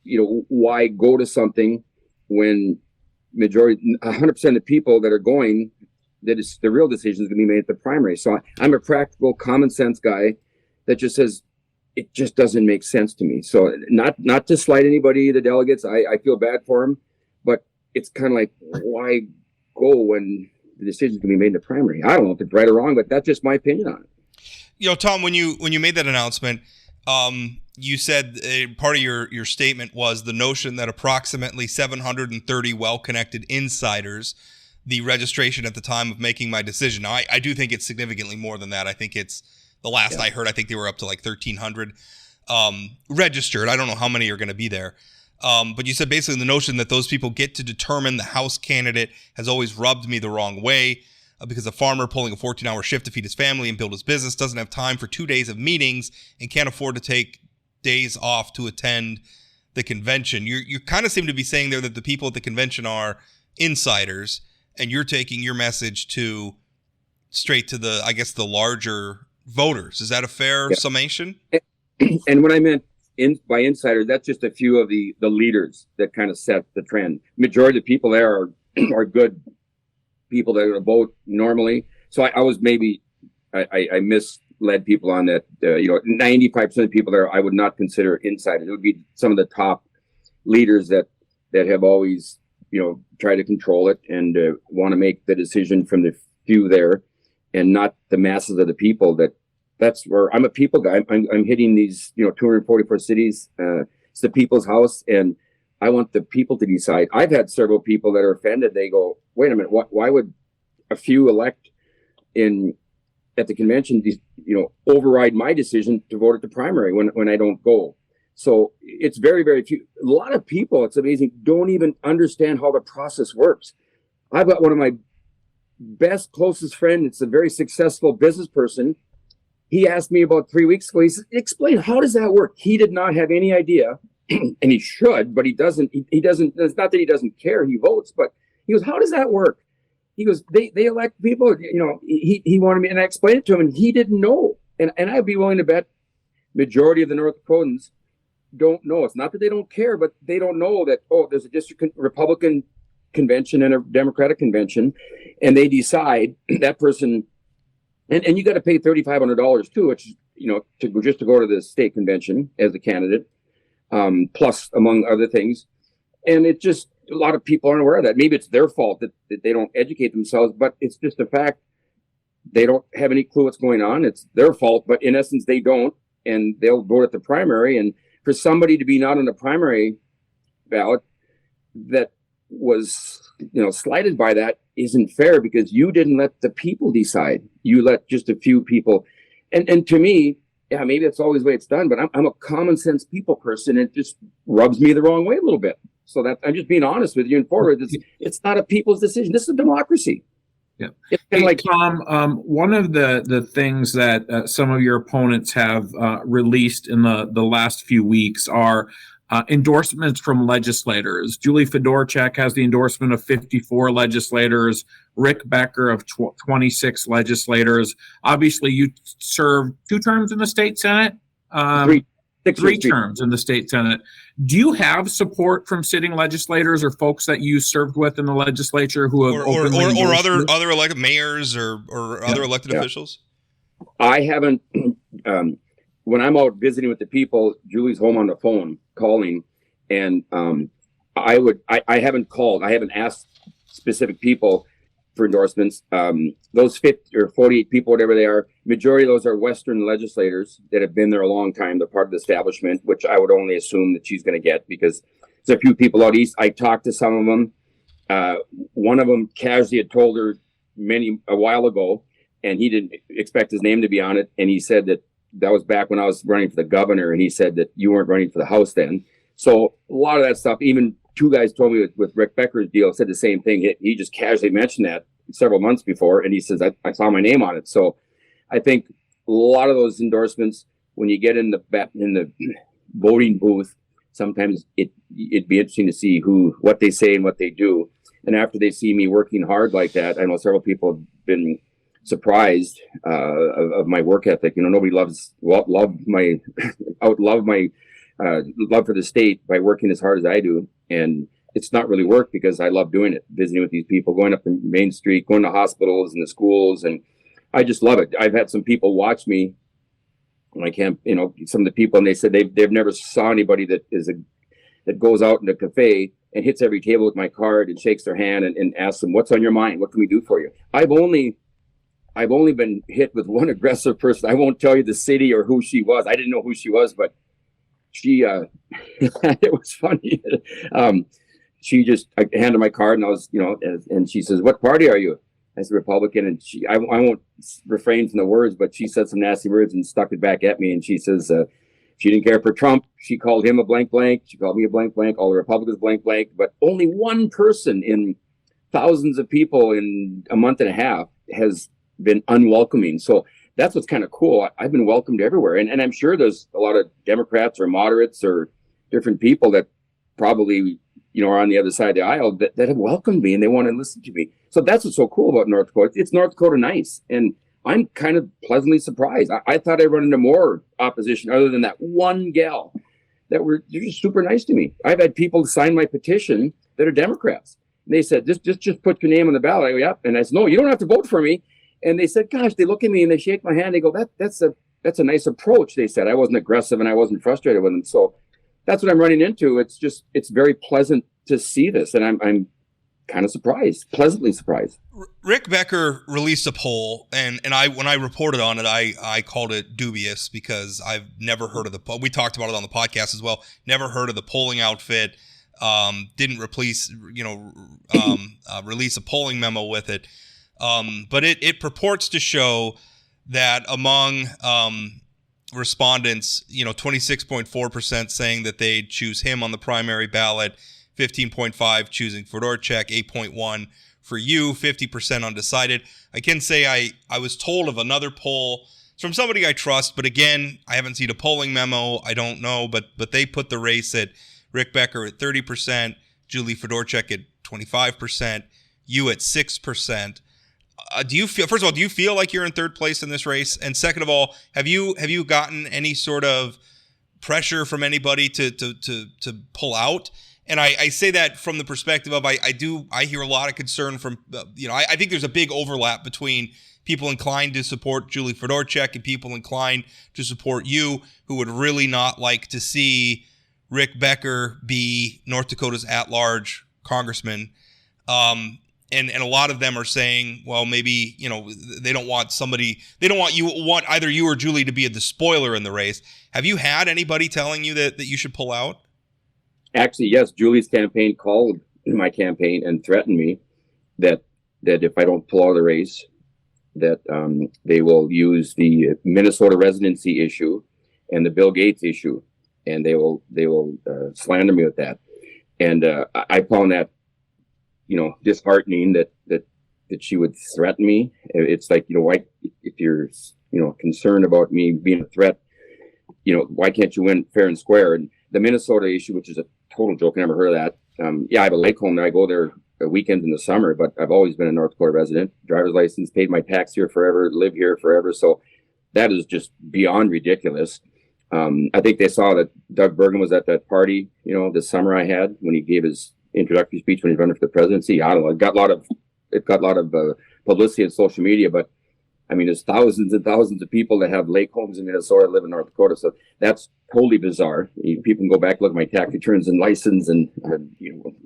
why go to something when 100% of the people that are going, that is the real decision is going to be made at the primary. So I'm a practical, common sense guy that just says it just doesn't make sense to me. So not to slight anybody, the delegates, I feel bad for them, but it's kind of like, why go when the decision can be made in the primary? I don't know if it's right or wrong, but that's just my opinion on it. Tom, when you made that announcement, you said part of your statement was the notion that approximately 730 well-connected insiders the registration at the time of making my decision. Now, I do think it's significantly more than that. I think it's, the last I heard, I think they were up to like 1,300 registered. I don't know how many are going to be there. But you said basically the notion that those people get to determine the House candidate has always rubbed me the wrong way, because a farmer pulling a 14-hour shift to feed his family and build his business doesn't have time for 2 days of meetings and can't afford to take days off to attend the convention. You kind of seem to be saying there that the people at the convention are insiders, and you're taking your message to straight to the, I guess, the larger voters. Is that a fair summation? And what I meant by insider, that's just a few of the leaders that kind of set the trend. Majority of the people there are good people that are going to vote normally. So I was maybe, I misled people on that. 95% of people there I would not consider insiders. It would be some of the top leaders that have always, tried to control it and want to make the decision from the few there, and not the masses of the people. That's where I'm a people guy. I'm hitting these, 244 cities. It's the people's house, and I want the people to decide. I've had several people that are offended. They go, wait a minute, why would a few elect at the convention, override my decision to vote at the primary when I don't go? So it's very, very few. A lot of people, it's amazing, don't even understand how the process works. I've got one of my best, closest friend. It's a very successful business person. He asked me about 3 weeks ago, he said, explain, how does that work? He did not have any idea, and he should, but he doesn't, it's not that he doesn't care, he votes, but he goes, how does that work? He goes, they elect people, he wanted me, and I explained it to him, and he didn't know. And I'd be willing to bet majority of the North Dakotans don't know. It's not that they don't care, but they don't know that, there's a district Republican convention and a Democratic convention, and they decide that person, and you got to pay $3,500 too, which, to go to the state convention as a candidate, plus among other things. And it just, a lot of people aren't aware of that. Maybe it's their fault that they don't educate themselves, but it's just a fact. They don't have any clue what's going on. It's their fault, but in essence, they don't, and they'll vote at the primary. And for somebody to be not on the primary ballot that was, slighted by that isn't fair, because you didn't let the people decide. You let just a few people. And to me, maybe that's always the way it's done, but I'm a common sense people person. And it just rubs me the wrong way a little bit. So that I'm just being honest with you and forward. It's not a people's decision. This is a democracy. Yeah. Hey, Tom, one of the things that some of your opponents have released in the last few weeks are endorsements from legislators. Julie Fedorchak has the endorsement of 54 legislators, Rick Becker of 26 legislators. Obviously, you served 2 terms in the state Senate, three terms in the state Senate. Do you have support from sitting legislators or folks that you served with in the legislature who have or other elected mayors or other elected officials? I haven't. When I'm out visiting with the people, Julie's home on the phone calling, and I haven't called. I haven't asked specific people for endorsements. Those 50 or 48 people, whatever they are, majority of those are Western legislators that have been there a long time. They're part of the establishment, which I would only assume that she's going to get, because there's a few people out east. I talked to some of them. One of them casually had told her a while ago, and he didn't expect his name to be on it. And he said that was back when I was running for the governor, and he said that you weren't running for the House then. So a lot of that stuff, even 2 guys told me with Rick Becker's deal, said the same thing. He just casually mentioned that several months before, and he says, I saw my name on it. So I think a lot of those endorsements, when you get in the voting booth, sometimes it'd be interesting to see what they say and what they do. And after they see me working hard like that, I know several people have been surprised of my work ethic. Nobody love my love for the state by working as hard as I do. And it's not really work, because I love doing it, visiting with these people, going up the Main Street, going to hospitals and the schools. And I just love it. I've had some people watch me when I can't, some of the people, and they said they've never saw anybody that goes out in a cafe and hits every table with my card and shakes their hand and asks them, what's on your mind? What can we do for you? I've only been hit with one aggressive person. I won't tell you the city or who she was. I didn't know who she was, but she, it was funny. I handed my card, and I was, and she says, "What party are you?" I said, "Republican." And I won't refrain from the words, but she said some nasty words and stuck it back at me. And she says, she didn't care for Trump. She called him a blank blank. She called me a blank blank. All the Republicans blank blank. But only one person in thousands of people in a month and a half has been unwelcoming. So that's what's kind of cool. I've been welcomed everywhere. And I'm sure there's a lot of Democrats or moderates or different people that probably, are on the other side of the aisle that have welcomed me and they want to listen to me. So that's what's so cool about North Dakota. It's North Dakota nice. And I'm kind of pleasantly surprised. I thought I'd run into more opposition other than that one gal they're just super nice to me. I've had people sign my petition that are Democrats. And they said, just put your name on the ballot. I go, yep. And I said, no, you don't have to vote for me. And they said, gosh, they look at me and they shake my hand. They go, that's a nice approach. They said I wasn't aggressive and I wasn't frustrated with them. So that's what I'm running into. It's very pleasant to see this. And I'm kind of surprised, pleasantly surprised. Rick Becker released a poll, and when I reported on it, I called it dubious because I've never heard of the poll. We talked about it on the podcast as well. Never heard of the polling outfit. Didn't release a polling memo with it. But it purports to show that among respondents, 26.4% saying that they'd choose him on the primary ballot, 15.5% choosing Fedorchak, 8.1% for you, 50% undecided. I can say I was told of another poll. It's from somebody I trust, but again, I haven't seen a polling memo. I don't know, but they put the race at Rick Becker at 30%, Julie Fedorchak at 25%, you at 6%. Do you feel like you're in third place in this race? And second of all, have you gotten any sort of pressure from anybody to pull out? And I say that from the perspective of I hear a lot of concern from I think there's a big overlap between people inclined to support Julie Fedorchak and people inclined to support you, who would really not like to see Rick Becker be North Dakota's at-large congressman. And a lot of them are saying, well, maybe, they don't want either you or Julie to be a despoiler in the race. Have you had anybody telling you that you should pull out? Actually, yes. Julie's campaign called my campaign and threatened me that if I don't pull out of the race, that they will use the Minnesota residency issue and the Bill Gates issue, and they will slander me with that. And I found that disheartening that she would threaten me. It's like, why, if you're concerned about me being a threat, why can't you win fair and square? And the Minnesota issue, which is a total joke, I never heard of that. I have a lake home there. I go there weekends in the summer, but I've always been a North Dakota resident, driver's license, paid my tax here forever, live here forever. So that is just beyond ridiculous. I think they saw that Doug Bergen was at that party, this summer I had when he gave his introductory speech when he's running for the presidency. I don't know. It got a lot of publicity on social media, but I mean, there's thousands and thousands of people that have lake homes in Minnesota live in North Dakota. So that's totally bizarre. People can go back, look at my tax returns and license, and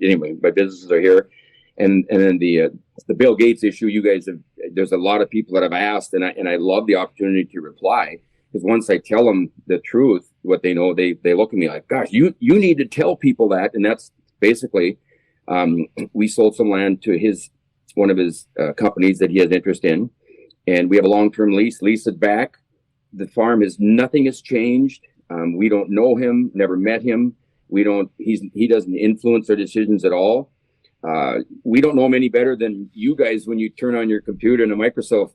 anyway, my businesses are here. And then the Bill Gates issue, you guys there's a lot of people that have asked, and I love the opportunity to reply, because once I tell them the truth, what they know, they look at me like, gosh, you need to tell people that. And that's basically, we sold some land to one of his companies that he has interest in, and we have a long-term lease it back. The farm nothing has changed. We don't know him, never met him. He doesn't influence our decisions at all. We don't know him any better than you guys when you turn on your computer and a Microsoft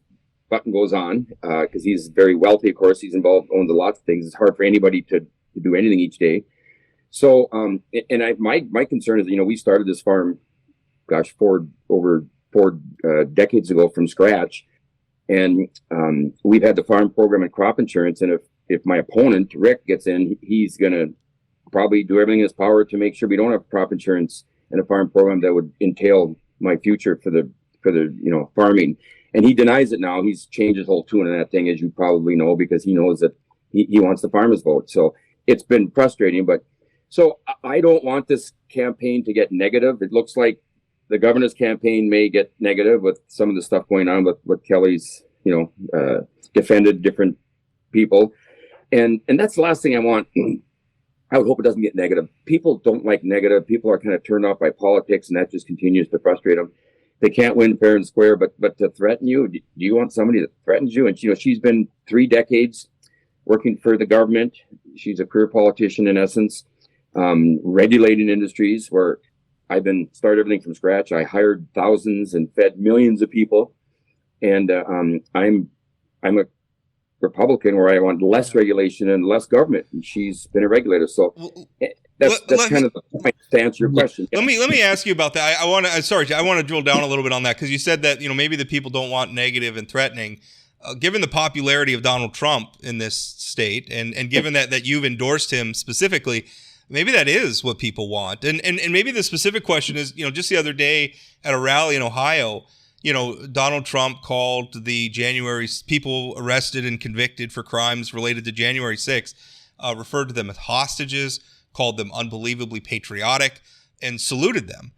button goes on, because he's very wealthy. Of course, he's involved, owns a lot of things. It's hard for anybody to do anything each day. So, my concern is, we started this farm, over four decades ago from scratch. And we've had the farm program and crop insurance. And if my opponent, Rick, gets in, he's going to probably do everything in his power to make sure we don't have crop insurance and a farm program that would entail my future for the farming. And he denies it now. He's changed his whole tune on that thing, as you probably know, because he knows that he wants the farmers' vote. So it's been frustrating. But so I don't want this campaign to get negative. It looks like the governor's campaign may get negative with some of the stuff going on with Kelly's, defended different people. And that's the last thing I want. I would hope it doesn't get negative. People don't like negative. People are kind of turned off by politics, and that just continues to frustrate them. They can't win fair and square, but to threaten you, do you want somebody that threatens you? And she's been 3 decades working for the government. She's a career politician in essence, regulating industries where I've been started everything from scratch. I hired thousands and fed millions of people, and I'm a Republican where I want less regulation and less government. And she's been a regulator, so that's kind of the point to answer your question. Let me ask you about that. I want to drill down a little bit on that, because you said that maybe the people don't want negative and threatening. Given the popularity of Donald Trump in this state, and given that you've endorsed him specifically, maybe that is what people want. And maybe the specific question is, just the other day at a rally in Ohio, Donald Trump called the January people arrested and convicted for crimes related to January 6th, referred to them as hostages, called them unbelievably patriotic, and saluted them.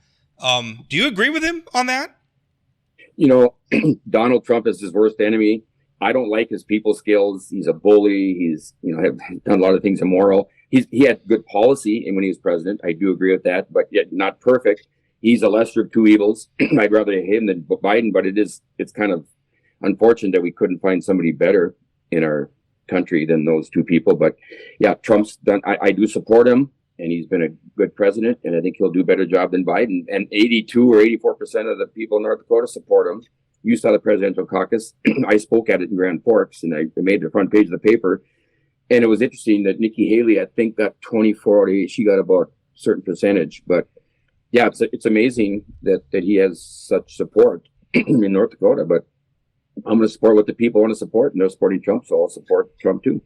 Do you agree with him on that? Donald Trump is his worst enemy. I don't like his people skills. He's a bully. He's, have done a lot of things immoral. He had good policy, and when he was president, I do agree with that, but yet not perfect. He's a lesser of two evils. I'd rather him than Biden, but it's kind of unfortunate that we couldn't find somebody better in our country than those two people. But yeah, Trump's done. I do support him, and he's been a good president, and I think he'll do a better job than Biden. And 82 or 84% of the people in North Dakota support him. You saw the presidential caucus. I spoke at it in Grand Forks, and I made the front page of the paper. And it was interesting that Nikki Haley, I think, got 24 out of 8. She got about a certain percentage. But yeah, it's amazing that he has such support in North Dakota. But I'm going to support what the people want to support, and they're supporting Trump, so I'll support Trump too.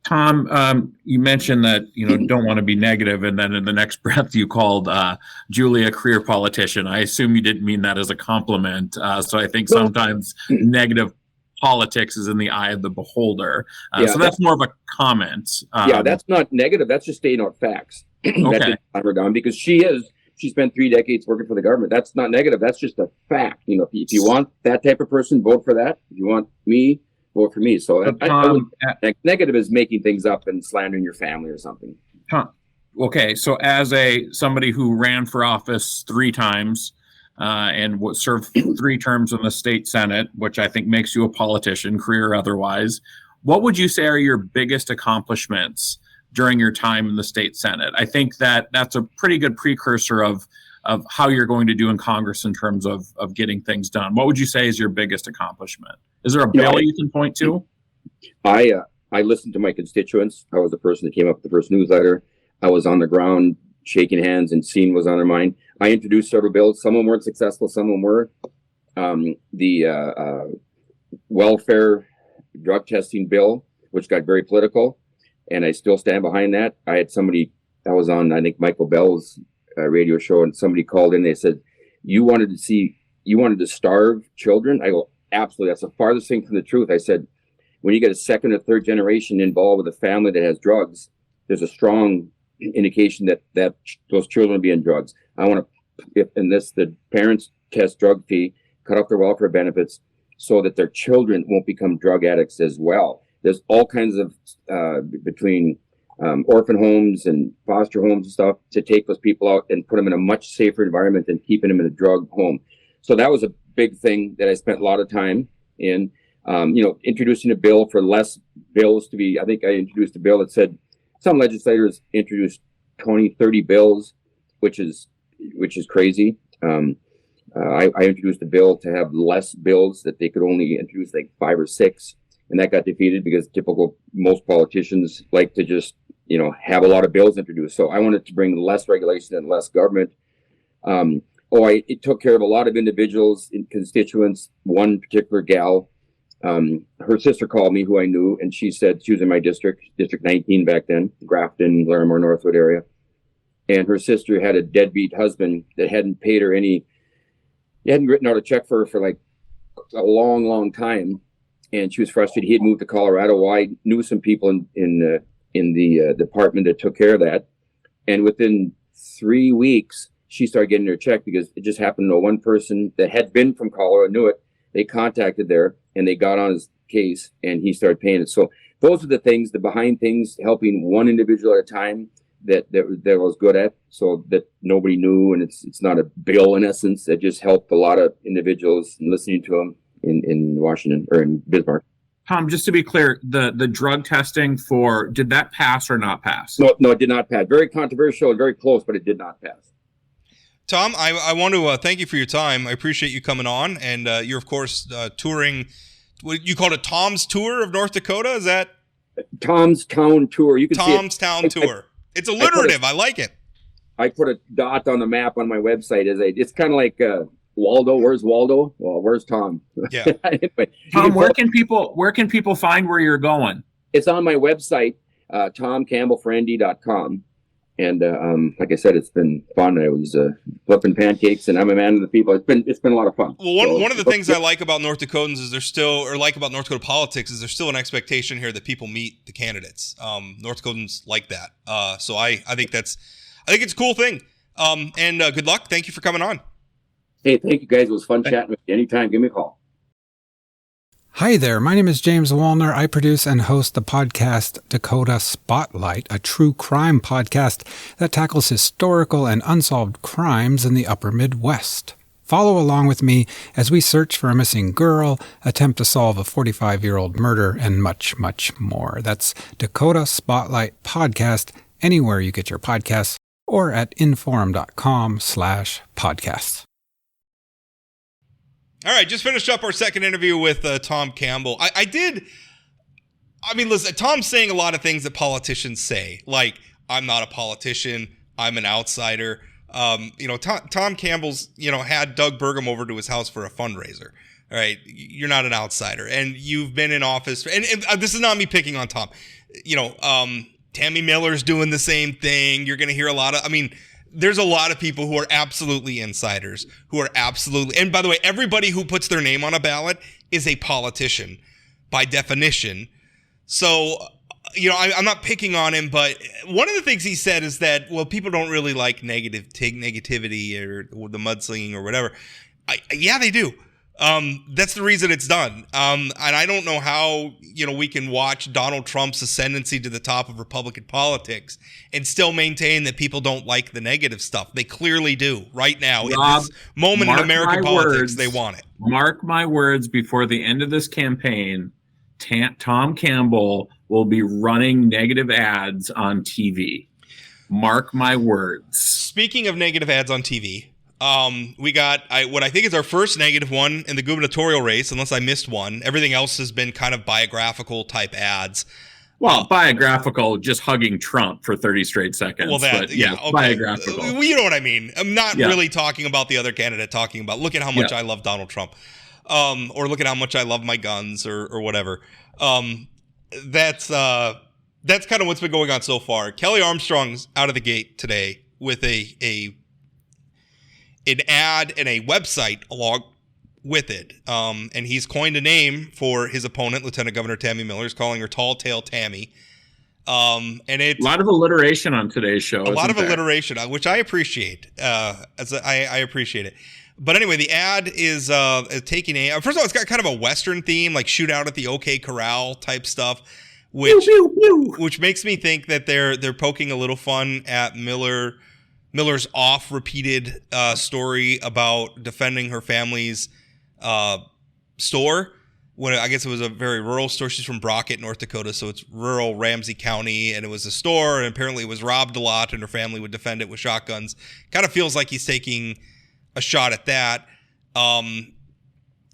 Tom, you mentioned that don't want to be negative, and then in the next breath you called Julie a career politician. I assume you didn't mean that as a compliment. So I think sometimes negative politics is in the eye of the beholder. So that's more of a comment. That's not negative. That's just stating out facts. Okay. That didn't calm her down, because she spent 3 decades working for the government. That's not negative. That's just a fact. If you want that type of person, vote for that. If you want me, vote for me. So negative is making things up and slandering your family or something. Okay, so as somebody who ran for office 3 times and served 3 terms in the state Senate, which I think makes you a politician, career or otherwise, what would you say are your biggest accomplishments during your time in the state Senate? I think that's a pretty good precursor of how you're going to do in Congress in terms of getting things done. What would you say is your biggest accomplishment? Is there a bill you can point to? I listened to my constituents. I was the person that came up with the first newsletter. I was on the ground shaking hands, and seeing was on their mind. I introduced several bills. Some of them weren't successful. Some of them were. The welfare drug testing bill, which got very political, and I still stand behind that. I had somebody that was on, I think, Michael Bell's radio show, and somebody called in. They said, you wanted to starve children? I go, absolutely. That's the farthest thing from the truth. I said, when you get a second or third generation involved with a family that has drugs, there's a strong indication that those children will be in drugs. I want to, the parents test drug fee, cut off their welfare benefits so that their children won't become drug addicts as well. There's all kinds of, between orphan homes and foster homes and stuff, to take those people out and put them in a much safer environment than keeping them in a drug home. So that was a big thing that I spent a lot of time in, introducing a bill for less bills to be. I think I introduced a bill that said some legislators introduced 20, 30 bills, which is crazy. I introduced a bill to have less bills, that they could only introduce like 5 or 6. And that got defeated because most politicians like to just, have a lot of bills introduced. So I wanted to bring less regulation and less government. It took care of a lot of individuals and constituents. One particular gal, her sister called me, who I knew, and she said she was in my district 19 back then, Grafton, Larimore, Northwood area. And her sister had a deadbeat husband that hadn't paid her he hadn't written out a check for her for like a long, long time. And she was frustrated. He had moved to Colorado. Well, I knew some people in the department that took care of that. And within 3 weeks, she started getting her check, because it just happened to know one person that had been from Colorado, knew it. They contacted there, and they got on his case, and he started paying it. So those are the things, the behind things, helping one individual at a time, that I was good at, so that nobody knew, and it's not a bill in essence. It just helped a lot of individuals in listening to them in Washington or in Bismarck. Tom, just to be clear, the drug testing did that pass or not pass? No, it did not pass. Very controversial and very close, but it did not pass. Tom, I want to thank you for your time. I appreciate you coming on, and you're of course touring. What you called it, Tom's Tour of North Dakota? Is that Tom's Town Tour? You can Tom's see Town Tour. It's alliterative. I like it. I put a dot on the map on my website it's kind of like Waldo. Where's Waldo? Well, where's Tom? Yeah. Anyway, Tom, where can people find where you're going? It's on my website, tomcampbellforindy.com. And like I said, it's been fun. I was flipping pancakes, and I'm a man of the people. It's been a lot of fun. Well, one of the things I like about North Dakotans is about North Dakota politics is there's still an expectation here that people meet the candidates. North Dakotans like that. So I think it's a cool thing. And good luck. Thank you for coming on. Hey, thank you guys. It was fun chatting with you. Anytime, give me a call. Hi there, my name is James Wallner. I produce and host the podcast Dakota Spotlight, a true crime podcast that tackles historical and unsolved crimes in the upper Midwest. Follow along with me as we search for a missing girl, attempt to solve a 45-year-old murder, and much, much more. That's Dakota Spotlight Podcast, anywhere you get your podcasts, or at inforum.com/podcasts. All right, just finished up our second interview with Tom Campbell. Listen, Tom's saying a lot of things that politicians say, like, I'm not a politician, I'm an outsider. Tom Campbell's, had Doug Burgum over to his house for a fundraiser. All right, you're not an outsider, and you've been in office, and this is not me picking on Tom. Tammy Miller's doing the same thing. You're going to hear a lot of, there's a lot of people who are absolutely insiders, and by the way, everybody who puts their name on a ballot is a politician by definition. So, I'm not picking on him, but one of the things he said is that, people don't really like negativity or the mudslinging or whatever. Yeah, they do. That's the reason it's done. And I don't know how, we can watch Donald Trump's ascendancy to the top of Republican politics and still maintain that people don't like the negative stuff. They clearly do right now. Rob, in this moment in American politics, they want it. Mark my words, before the end of this campaign, Tom Campbell will be running negative ads on TV. Mark my words. Speaking of negative ads on TV, we got what I think is our first negative one in the gubernatorial race, unless I missed one. Everything else has been kind of biographical type ads. Well, biographical, just hugging Trump for 30 straight seconds. Well, okay. Biographical. You know what I mean. I'm not really talking about the other candidate, talking about look at how much I love Donald Trump, or look at how much I love my guns, or whatever. That's kind of what's been going on so far. Kelly Armstrong's out of the gate today with an ad and a website along with it. And he's coined a name for his opponent, Lieutenant Governor Tammy Miller. He's calling her Tall Tale Tammy. And it's a lot of alliteration on today's show. A lot of alliteration, which I appreciate. I appreciate it. But anyway, the ad is taking first of all, it's got kind of a Western theme, like Shootout at the OK Corral type stuff, which makes me think that they're poking a little fun at Miller's oft-repeated story about defending her family's store. When I guess it was a very rural store. She's from Brockett, North Dakota, so it's rural Ramsey County, and it was a store, and apparently it was robbed a lot, and her family would defend it with shotguns. Kind of feels like he's taking a shot at that.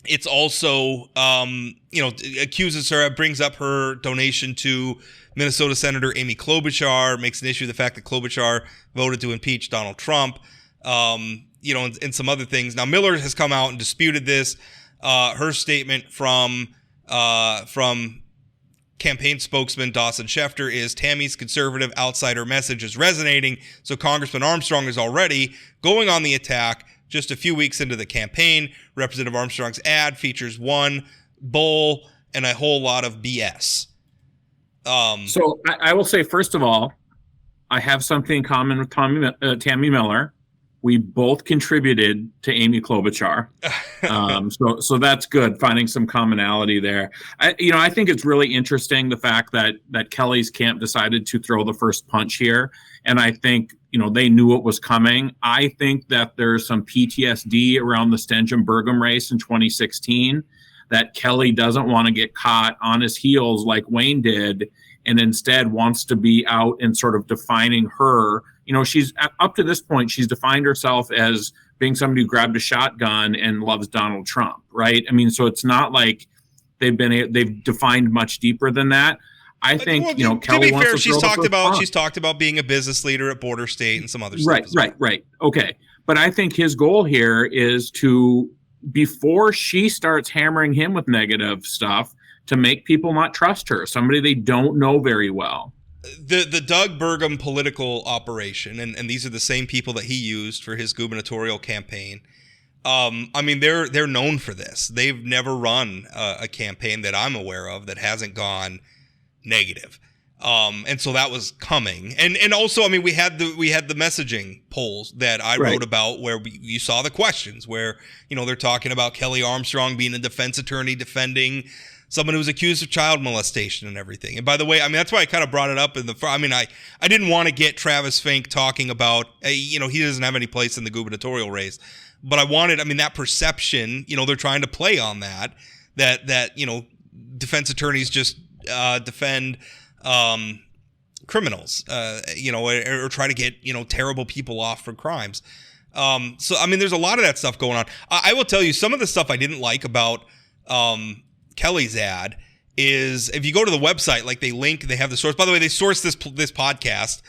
It's also, accuses her, brings up her donation to Minnesota Senator Amy Klobuchar, makes an issue of the fact that Klobuchar voted to impeach Donald Trump, and some other things. Now, Miller has come out and disputed this. Her statement from campaign spokesman Dawson Schefter is Tammy's conservative outsider message is resonating, so Congressman Armstrong is already going on the attack. Just a few weeks into the campaign, Representative Armstrong's ad features one bull and a whole lot of BS. So I will say, first of all, I have something in common with Tammy Miller. We both contributed to Amy Klobuchar. So that's good, finding some commonality there. I think it's really interesting, the fact that Kelly's camp decided to throw the first punch here. And I think, they knew it was coming. I think that there's some PTSD around the Stensham-Burgum race in 2016, that Kelly doesn't want to get caught on his heels like Wayne did, and instead wants to be out and sort of defining her. She's up to this point, she's defined herself as being somebody who grabbed a shotgun and loves Donald Trump, right? I mean, so it's not like they've defined much deeper than that. I think, Kelly wants to she's talked about being a business leader at Border State and some other stuff. Right. Okay. But I think his goal here is to, before she starts hammering him with negative stuff, to make people not trust her, somebody they don't know very well. The Doug Burgum political operation, and these are the same people that he used for his gubernatorial campaign. They're known for this. They've never run a campaign that I'm aware of that hasn't gone negative. And so that was coming. And also, we had the messaging polls that I wrote about, where you saw the questions where, they're talking about Kelly Armstrong being a defense attorney defending someone who was accused of child molestation and everything. And by the way, that's why I kind of brought it up in the, I didn't want to get Travis Finck talking about, he doesn't have any place in the gubernatorial race, but I wanted, that perception, they're trying to play on that defense attorneys just defend criminals, or try to get, terrible people off for crimes. There's a lot of that stuff going on. I will tell you, some of the stuff I didn't like about Kelly's ad is, if you go to the website, like they have the source. By the way, they sourced this podcast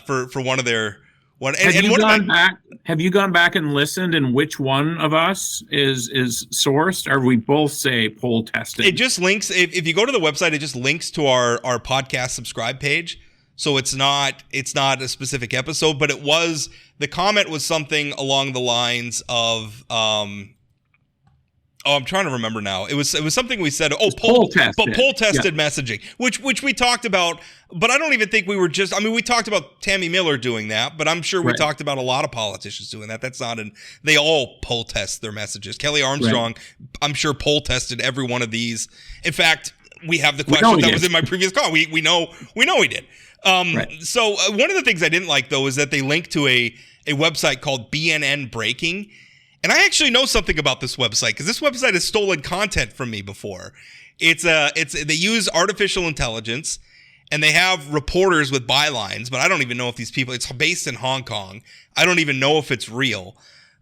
for one of their one. Have you gone back and listened, and which one of us is sourced? Or we both say poll tested? It just links. If you go to the website, it just links to our podcast subscribe page. So it's not a specific episode, but the comment was something along the lines of I'm trying to remember now. It was something we said. Poll tested messaging, which we talked about. But I don't even think we were just. We talked about Tammy Miller doing that, but I'm sure we talked about a lot of politicians doing that. That's not they all poll test their messages. Kelly Armstrong, I'm sure poll tested every one of these. In fact, we have the question that was in my previous call. We know he did. So one of the things I didn't like, though, is that they linked to a website called BNN Breaking. And I actually know something about this website, because this website has stolen content from me before. They use artificial intelligence, and they have reporters with bylines, but I don't even know if these people. It's based in Hong Kong. I don't even know if it's real.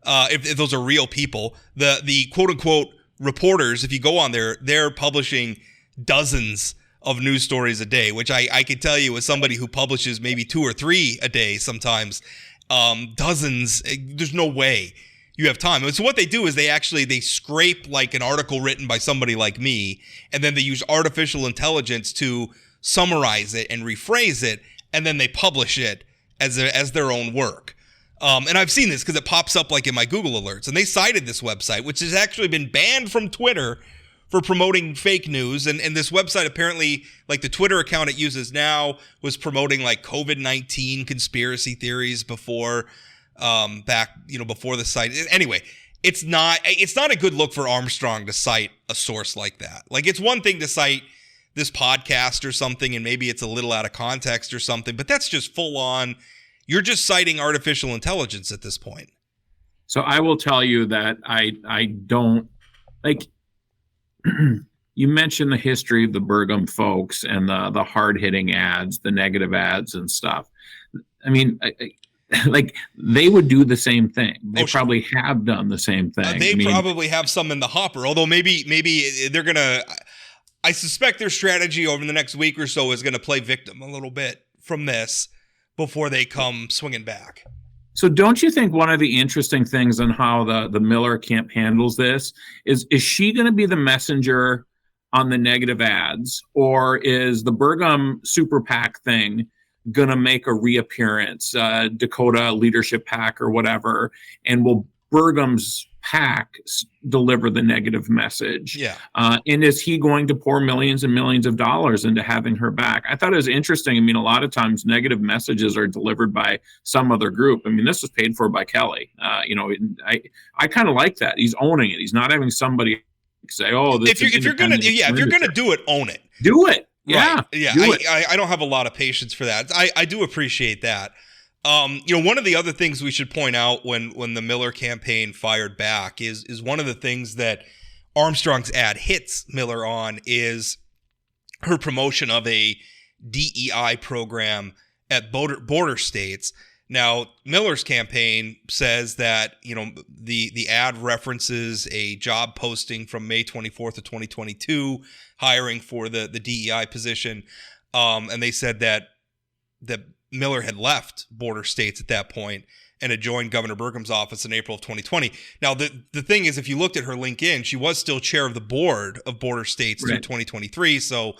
If those are real people, the quote unquote reporters, if you go on there, they're publishing dozens of news stories a day, which I could tell you as somebody who publishes maybe 2 or 3 a day sometimes. Dozens. There's no way you have time. So what they do is they scrape like an article written by somebody like me, and then they use artificial intelligence to summarize it and rephrase it, and then they publish it as their own work. And I've seen this because it pops up like in my Google alerts, and they cited this website, which has actually been banned from Twitter for promoting fake news. And this website, apparently, like the Twitter account it uses now, was promoting like COVID-19 conspiracy theories before before the site. Anyway, it's not a good look for Armstrong to cite a source like that. Like, it's one thing to cite this podcast or something, and maybe it's a little out of context or something, but that's just full on. You're just citing artificial intelligence at this point. So I will tell you that I don't like. You mentioned the history of the Burgum folks and the hard-hitting ads, the negative ads and stuff. Like, they would do the same thing. They probably have done the same thing. They probably have some in the hopper, although maybe they're going to, I suspect their strategy over the next week or so is going to play victim a little bit from this before they come swinging back. So don't you think one of the interesting things on how the Miller camp handles this is she going to be the messenger on the negative ads, or is the Burgum Super PAC thing going to make a reappearance, Dakota Leadership PAC or whatever, and will Burgum's PAC deliver the negative message? Yeah. And is he going to pour millions and millions of dollars into having her back? I thought it was interesting. I mean, a lot of times negative messages are delivered by some other group. I mean, this was paid for by Kelly. I kind of like that. He's owning it. He's not having somebody say, "Oh, this if you're gonna do it, own it. Do it." Yeah, right. Yeah. I don't have a lot of patience for that. I do appreciate that. One of the other things we should point out when the Miller campaign fired back is one of the things that Armstrong's ad hits Miller on is her promotion of a DEI program at border states. Now, Miller's campaign says that, the ad references a job posting from May 24th of 2022, hiring for the DEI position. And they said that Miller had left border states at that point and had joined Governor Burgum's office in April of 2020. Now, the thing is, if you looked at her LinkedIn, she was still chair of the board of border states through 2023. So,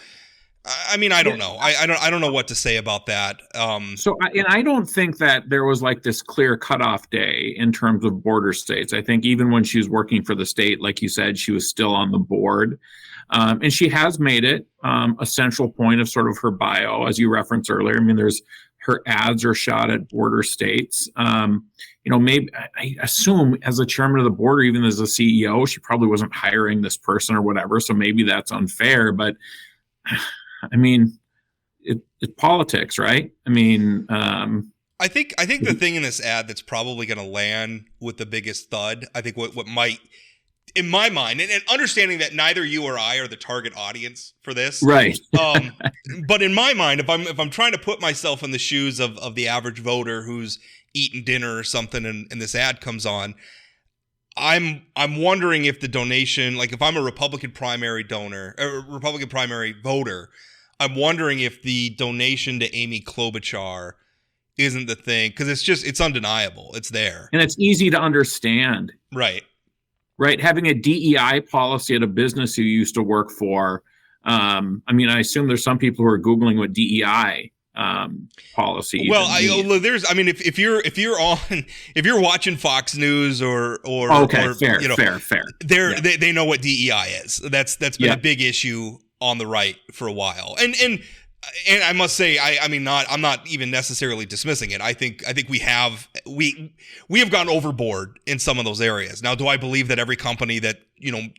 I mean, I don't know. I don't know what to say about that. I don't think that there was like this clear cutoff day in terms of border states. I think even when she was working for the state, like you said, she was still on the board. And she has made it a central point of sort of her bio, as you referenced earlier. I mean, her ads are shot at border states. Maybe I assume as a chairman of the board, or even as a CEO, she probably wasn't hiring this person or whatever. So maybe that's unfair, but I mean, it's politics, right? I mean, I think the thing in this ad that's probably going to land with the biggest thud, I think what might, in my mind, and understanding that neither you or I are the target audience for this, right? But in my mind, if I'm trying to put myself in the shoes of the average voter who's eating dinner or something, and this ad comes on, I'm wondering if the donation, like if I'm a Republican primary donor or Republican primary voter, I'm wondering if the donation to Amy Klobuchar isn't the thing, because it's undeniable. It's there. And it's easy to understand. Right. Having a DEI policy at a business you used to work for. I mean, I assume there's some people who are Googling what DEI policy. Well, if you're watching Fox News or fair. They know what DEI is. That's been a big issue on the right for a while. And I must say, I'm not even necessarily dismissing it. I think we have gone overboard in some of those areas. Now, do I believe that every company that,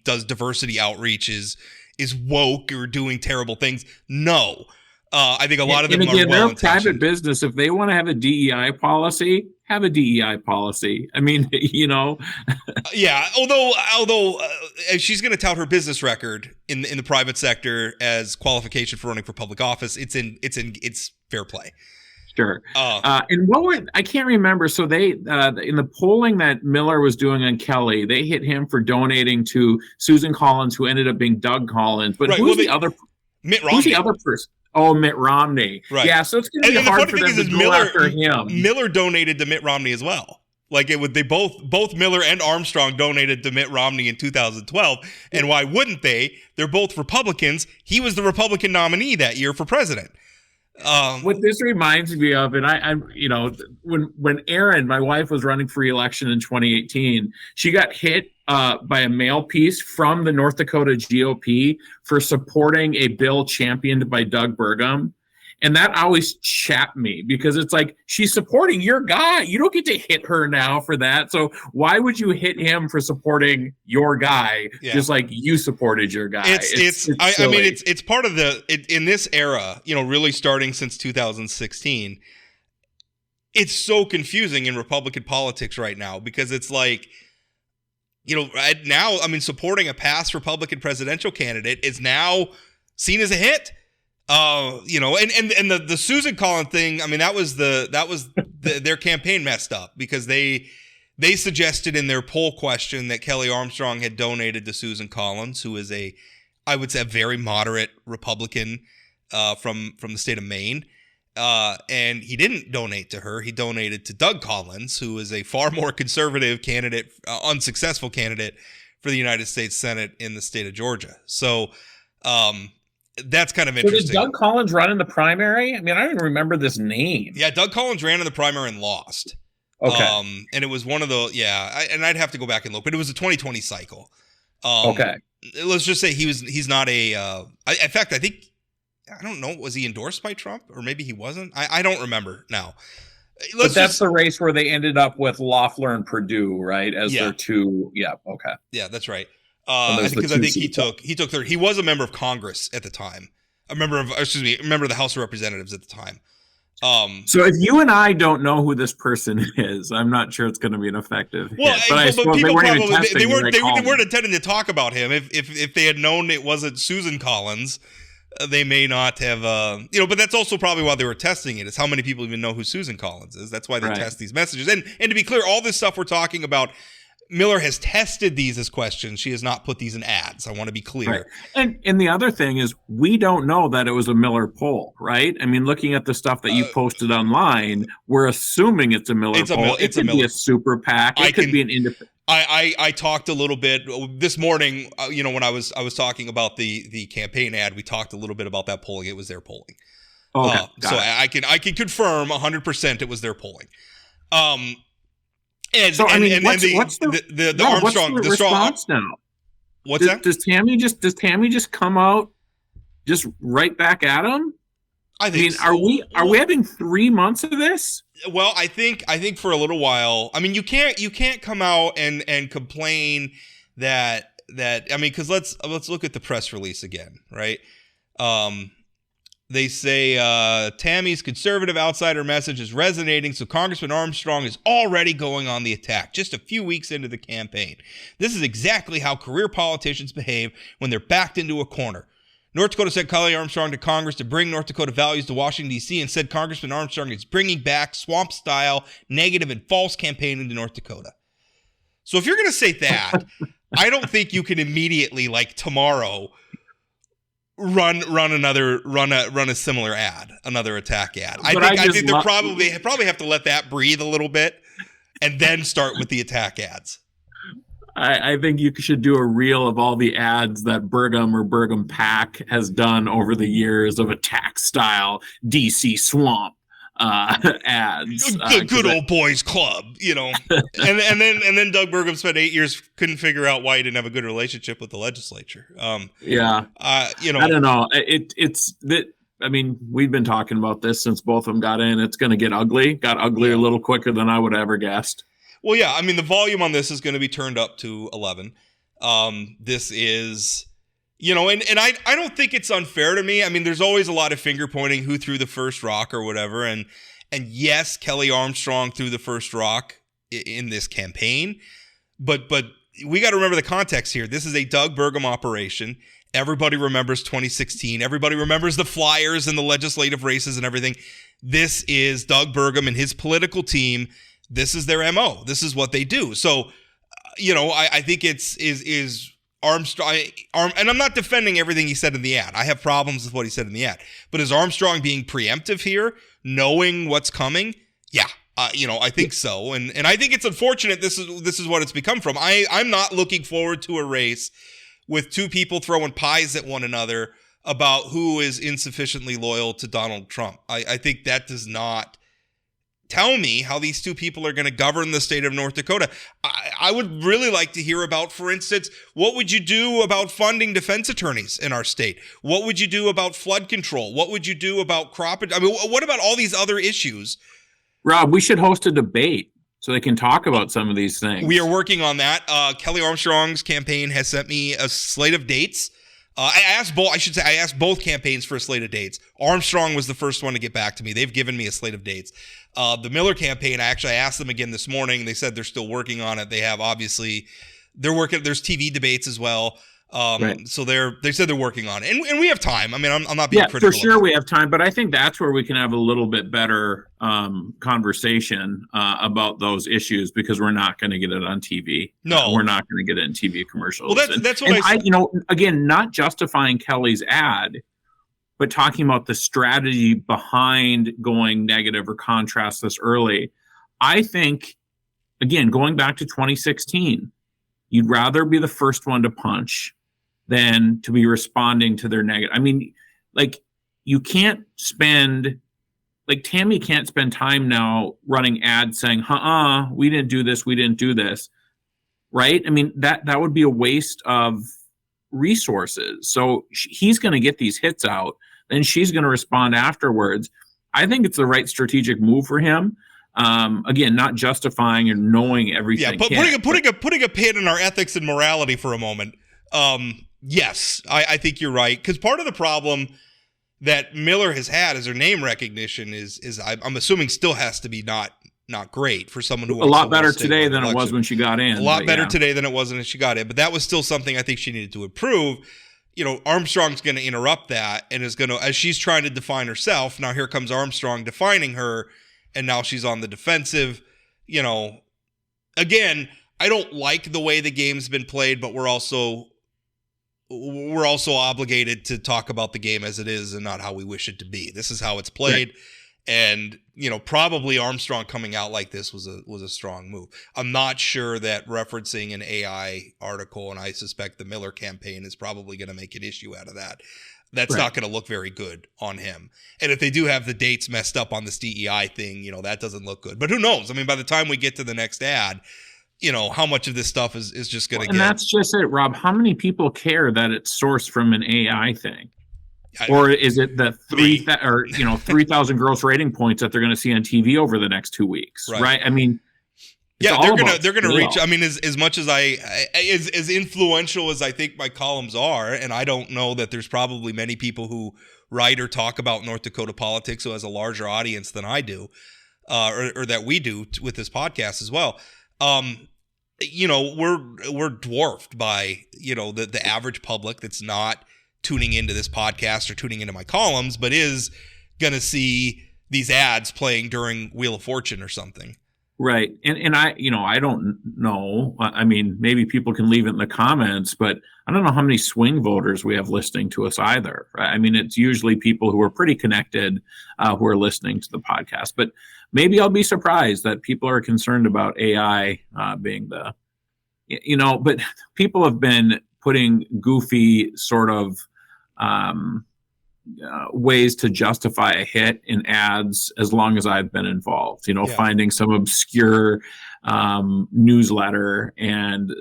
does diversity outreach is woke or doing terrible things? No. I think a lot of them are well-intentioned. They're a private business. If they want to have a DEI policy, have a DEI policy. I mean, Yeah. Although she's going to tout her business record in the private sector as qualification for running for public office, it's fair play. Sure. And I can't remember. So they in the polling that Miller was doing on Kelly, they hit him for donating to Susan Collins, who ended up being Doug Collins. But who's the other? Mitt Romney. Who's the other person? Oh, Mitt Romney. Right. Yeah, so it's going to be hard for them to go after him. Miller donated to Mitt Romney as well. Like they both Miller and Armstrong donated to Mitt Romney in 2012. And why wouldn't they? They're both Republicans. He was the Republican nominee that year for president. What this reminds me of, and I when Erin, my wife, was running for re-election in 2018, she got hit by a mail piece from the North Dakota GOP for supporting a bill championed by Doug Burgum. And that always chapped me, because it's like, she's supporting your guy. You don't get to hit her now for that. So why would you hit him for supporting your guy, just like you supported your guy? It's part of in this era, really starting since 2016. It's so confusing in Republican politics right now, because it's like, now, supporting a past Republican presidential candidate is now seen as a hit. And the Susan Collins thing, that was their campaign messed up, because they suggested in their poll question that Kelly Armstrong had donated to Susan Collins, who is I would say a very moderate Republican from the state of Maine. And he didn't donate to her. He donated to Doug Collins, who is a far more conservative candidate, unsuccessful candidate for the United States Senate in the state of Georgia. So, that's kind of interesting. So did Doug Collins run in the primary? I don't even remember this name. Yeah, Doug Collins ran in the primary and lost. Okay. And it was one of the and I'd have to go back and look, but it was a 2020 cycle. Okay. Let's just say he's not a. In fact, I think I don't know. Was he endorsed by Trump, or maybe he wasn't? I don't remember now. But that's the race where they ended up with Loeffler and Perdue, right? As their two. Yeah. Okay. Yeah, that's right. Because I think he took third. He was a member of Congress at the time. A member of the House of Representatives at the time. So if you and I don't know who this person is, I'm not sure it's going to be an effective hit. But people they weren't intending to talk about him. If they had known it wasn't Susan Collins, they may not have. But that's also probably why they were testing it. Is how many people even know who Susan Collins is? That's why they test these messages. And to be clear, all this stuff we're talking about, Miller has tested these as questions. She has not put these in ads. I want to be clear. Right. And the other thing is, we don't know that it was a Miller poll, right? I mean, looking at the stuff that you posted online, we're assuming it's a Miller poll. It could be a super PAC. It could be an independent. I talked a little bit this morning. When I was talking about the campaign ad, we talked a little bit about that polling. It was their polling. Okay, so I can confirm 100% it was their polling. What's the Armstrong response now? What's that? Does Tammy just come out just right back at him? I think. Are we having 3 months of this? Well, I think for a little while. I mean, you can't come out and complain that because let's look at the press release again, right? They say Tammy's conservative outsider message is resonating, so Congressman Armstrong is already going on the attack just a few weeks into the campaign. This is exactly how career politicians behave when they're backed into a corner. North Dakota sent Kelly Armstrong to Congress to bring North Dakota values to Washington, D.C., and said Congressman Armstrong is bringing back swamp-style, negative, and false campaigning to North Dakota. So if you're going to say that, I don't think you can immediately, like tomorrow, run a similar ad, another attack ad. I think they probably have to let that breathe a little bit and then start with the attack ads. I think you should do a reel of all the ads that Burgum or Burgum PAC has done over the years of attack style DC swamp ads. Good old boys club, and then Doug Burgum spent 8 years, couldn't figure out why he didn't have a good relationship with the legislature. I don't know. It's that. I mean, we've been talking about this since both of them got in. It's going to get ugly. Got ugly a little quicker than I would have ever guessed. Well, yeah. I mean, the volume on this is going to be turned up to 11. This is. And I don't think it's unfair to me. I mean, there's always a lot of finger pointing who threw the first rock or whatever. And yes, Kelly Armstrong threw the first rock in this campaign. But we got to remember the context here. This is a Doug Burgum operation. Everybody remembers 2016. Everybody remembers the flyers and the legislative races and everything. This is Doug Burgum and his political team. This is their MO. This is what they do. So, I think is Armstrong, and I'm not defending everything he said in the ad. I have problems with what he said in the ad. But is Armstrong being preemptive here, knowing what's coming? Yeah, I think so. And I think it's unfortunate this is what it's become from. I'm not looking forward to a race with two people throwing pies at one another about who is insufficiently loyal to Donald Trump. I think that does not tell me how these two people are going to govern the state of North Dakota. I would really like to hear about, for instance, what would you do about funding defense attorneys in our state? What would you do about flood control? What would you do about what about all these other issues? Rob, we should host a debate so they can talk about some of these things. We are working on that. Kelly Armstrong's campaign has sent me a slate of dates. I asked both campaigns for a slate of dates. Armstrong was the first one to get back to me. They've given me a slate of dates. The Miller campaign, I asked them again this morning. They said they're still working on it. They have they're working. There's TV debates as well. Right. So they said they're working on it, and we have time. I mean, I'm not being critical. For sure we have time, but I think that's where we can have a little bit better conversation about those issues, because we're not going to get it on TV. No, we're not going to get it in TV commercials. Well, that's what I said. Again, not justifying Kelly's ad, but talking about the strategy behind going negative or contrast this early. I think, again, going back to 2016, you'd rather be the first one to punch than to be responding to their negative. I mean, like, you can't spend like Tammy can't spend time now running ads saying, we didn't do this, we didn't do this. Right? I mean, that would be a waste of resources. So he's going to get these hits out, then she's going to respond afterwards. I think it's the right strategic move for him. Again, not justifying and knowing everything. Yeah, but putting a pin in our ethics and morality for a moment. Yes, I think you're right, because part of the problem that Miller has had is her name recognition is I'm assuming still has to be not great for someone who a lot better today than it was when she got in. A lot better today than it was when she got in, but that was still something I think she needed to improve. You know, Armstrong's going to interrupt that and is going to, as she's trying to define herself, now here comes Armstrong defining her, and now she's on the defensive. You know, again, I don't like the way the game's been played, but we're also obligated to talk about the game as it is and not how we wish it to be. This is how it's played. Right. And, you know, probably Armstrong coming out like this was a strong move. I'm not sure that referencing an AI article, and I suspect the Miller campaign is probably going to make an issue out of that. That's not going to look very good on him. And if they do have the dates messed up on this DEI thing, you know, that doesn't look good. But who knows? I mean, by the time we get to the next ad, you know, how much of this stuff is just going to get. And that's just it, Rob. How many people care that it's sourced from an AI thing? Or is it the 3,000 gross rating points that they're going to see on TV over the next 2 weeks? Right. I mean, yeah, they're gonna reach. I mean, as much as as influential as I think my columns are, and I don't know that there's probably many people who write or talk about North Dakota politics who has a larger audience than I do, or that we do with this podcast as well. You know, we're dwarfed by, you know, the average public that's not tuning into this podcast or tuning into my columns, but is going to see these ads playing during Wheel of Fortune or something. Right. And I don't know. I mean, maybe people can leave it in the comments, but I don't know how many swing voters we have listening to us either. Right? I mean, it's usually people who are pretty connected who are listening to the podcast, but maybe I'll be surprised that people are concerned about AI being but people have been putting goofy sort of ways to justify a hit in ads as long as I've been involved, finding some obscure newsletter and,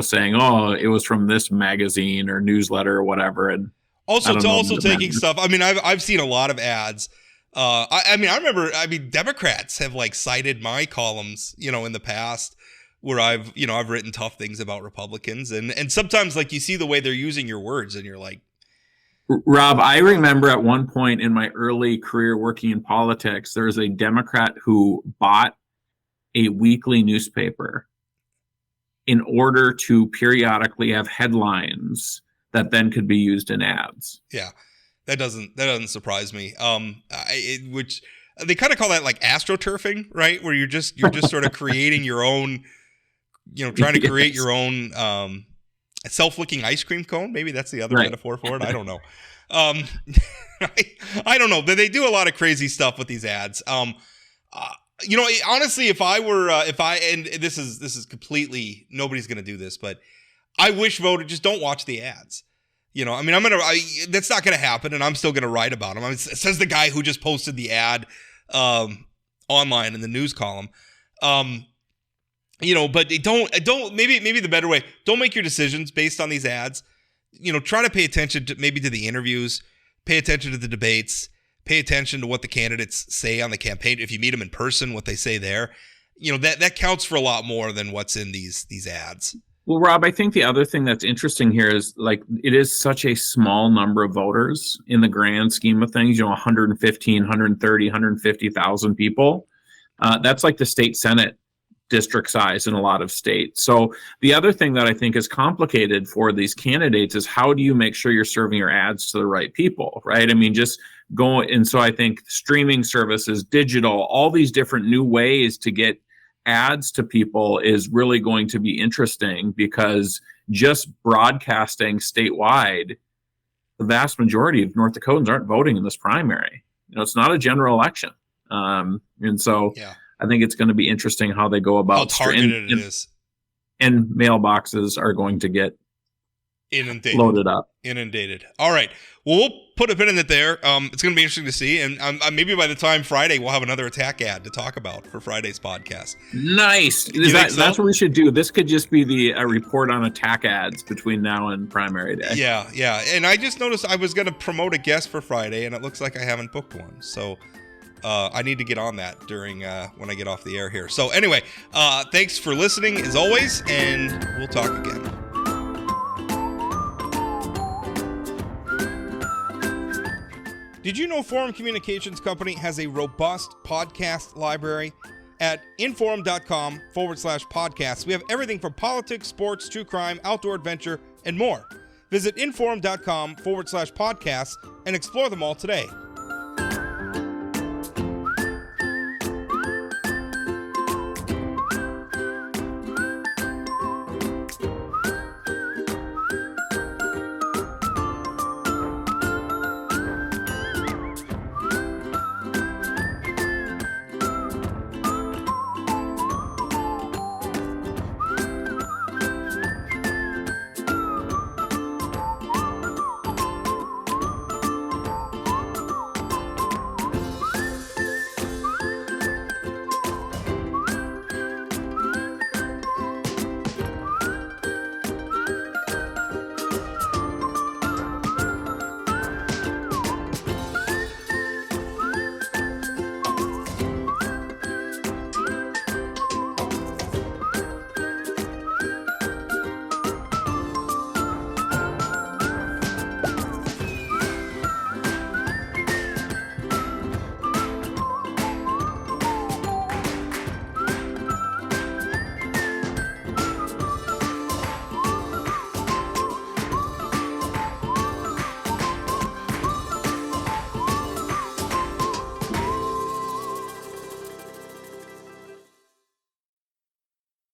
saying, oh, it was from this magazine or newsletter or whatever. And also taking stuff. I mean, I've seen a lot of ads. I remember Democrats have cited my columns, in the past where I've written tough things about Republicans and sometimes you see the way they're using your words and you're like, Rob, I remember at one point in my early career working in politics, there was a Democrat who bought a weekly newspaper in order to periodically have headlines that then could be used in ads. Yeah, that doesn't surprise me. Which they kind of call that astroturfing, right? Where you're just sort of creating your own, trying to create your own self-licking ice cream cone. Maybe that's the other metaphor for it. I don't know. I don't know. They do a lot of crazy stuff with these ads. Honestly, and this is completely, nobody's going to do this, but I wish voters just don't watch the ads. That's not going to happen, and I'm still going to write about them. It says the guy who just posted the ad online in the news column. But don't maybe the better way, don't make your decisions based on these ads. Try to pay attention to the interviews, pay attention to the debates, pay attention to what the candidates say on the campaign. If you meet them in person, what they say there, that counts for a lot more than what's in these ads. Well, Rob, I think the other thing that's interesting here is it is such a small number of voters in the grand scheme of things, 115, 130, 150,000 people. That's like the state Senate district size in a lot of states. So the other thing that I think is complicated for these candidates is how do you make sure you're serving your ads to the right people, right? I mean, just go. And so I think streaming services, digital, all these different new ways to get ads to people is really going to be interesting, because just broadcasting statewide, the vast majority of North Dakotans aren't voting in this primary. It's not a general election. And so I think it's going to be interesting how they go about how targeted it is. And mailboxes are going to get Inundated. loaded up. Inundated. All right. Well, we'll put a pin in it there. It's going to be interesting to see. And maybe by the time Friday, we'll have another attack ad to talk about for Friday's podcast. Nice. That's what we should do. This could just be a report on attack ads between now and primary day. Yeah. And I just noticed I was going to promote a guest for Friday, and it looks like I haven't booked one. So I need to get on that during when I get off the air here. So anyway, thanks for listening as always, and we'll talk again. Did you know Forum Communications Company has a robust podcast library? At inforum.com/podcasts, we have everything from politics, sports, true crime, outdoor adventure, and more. Visit inforum.com/podcasts and explore them all today.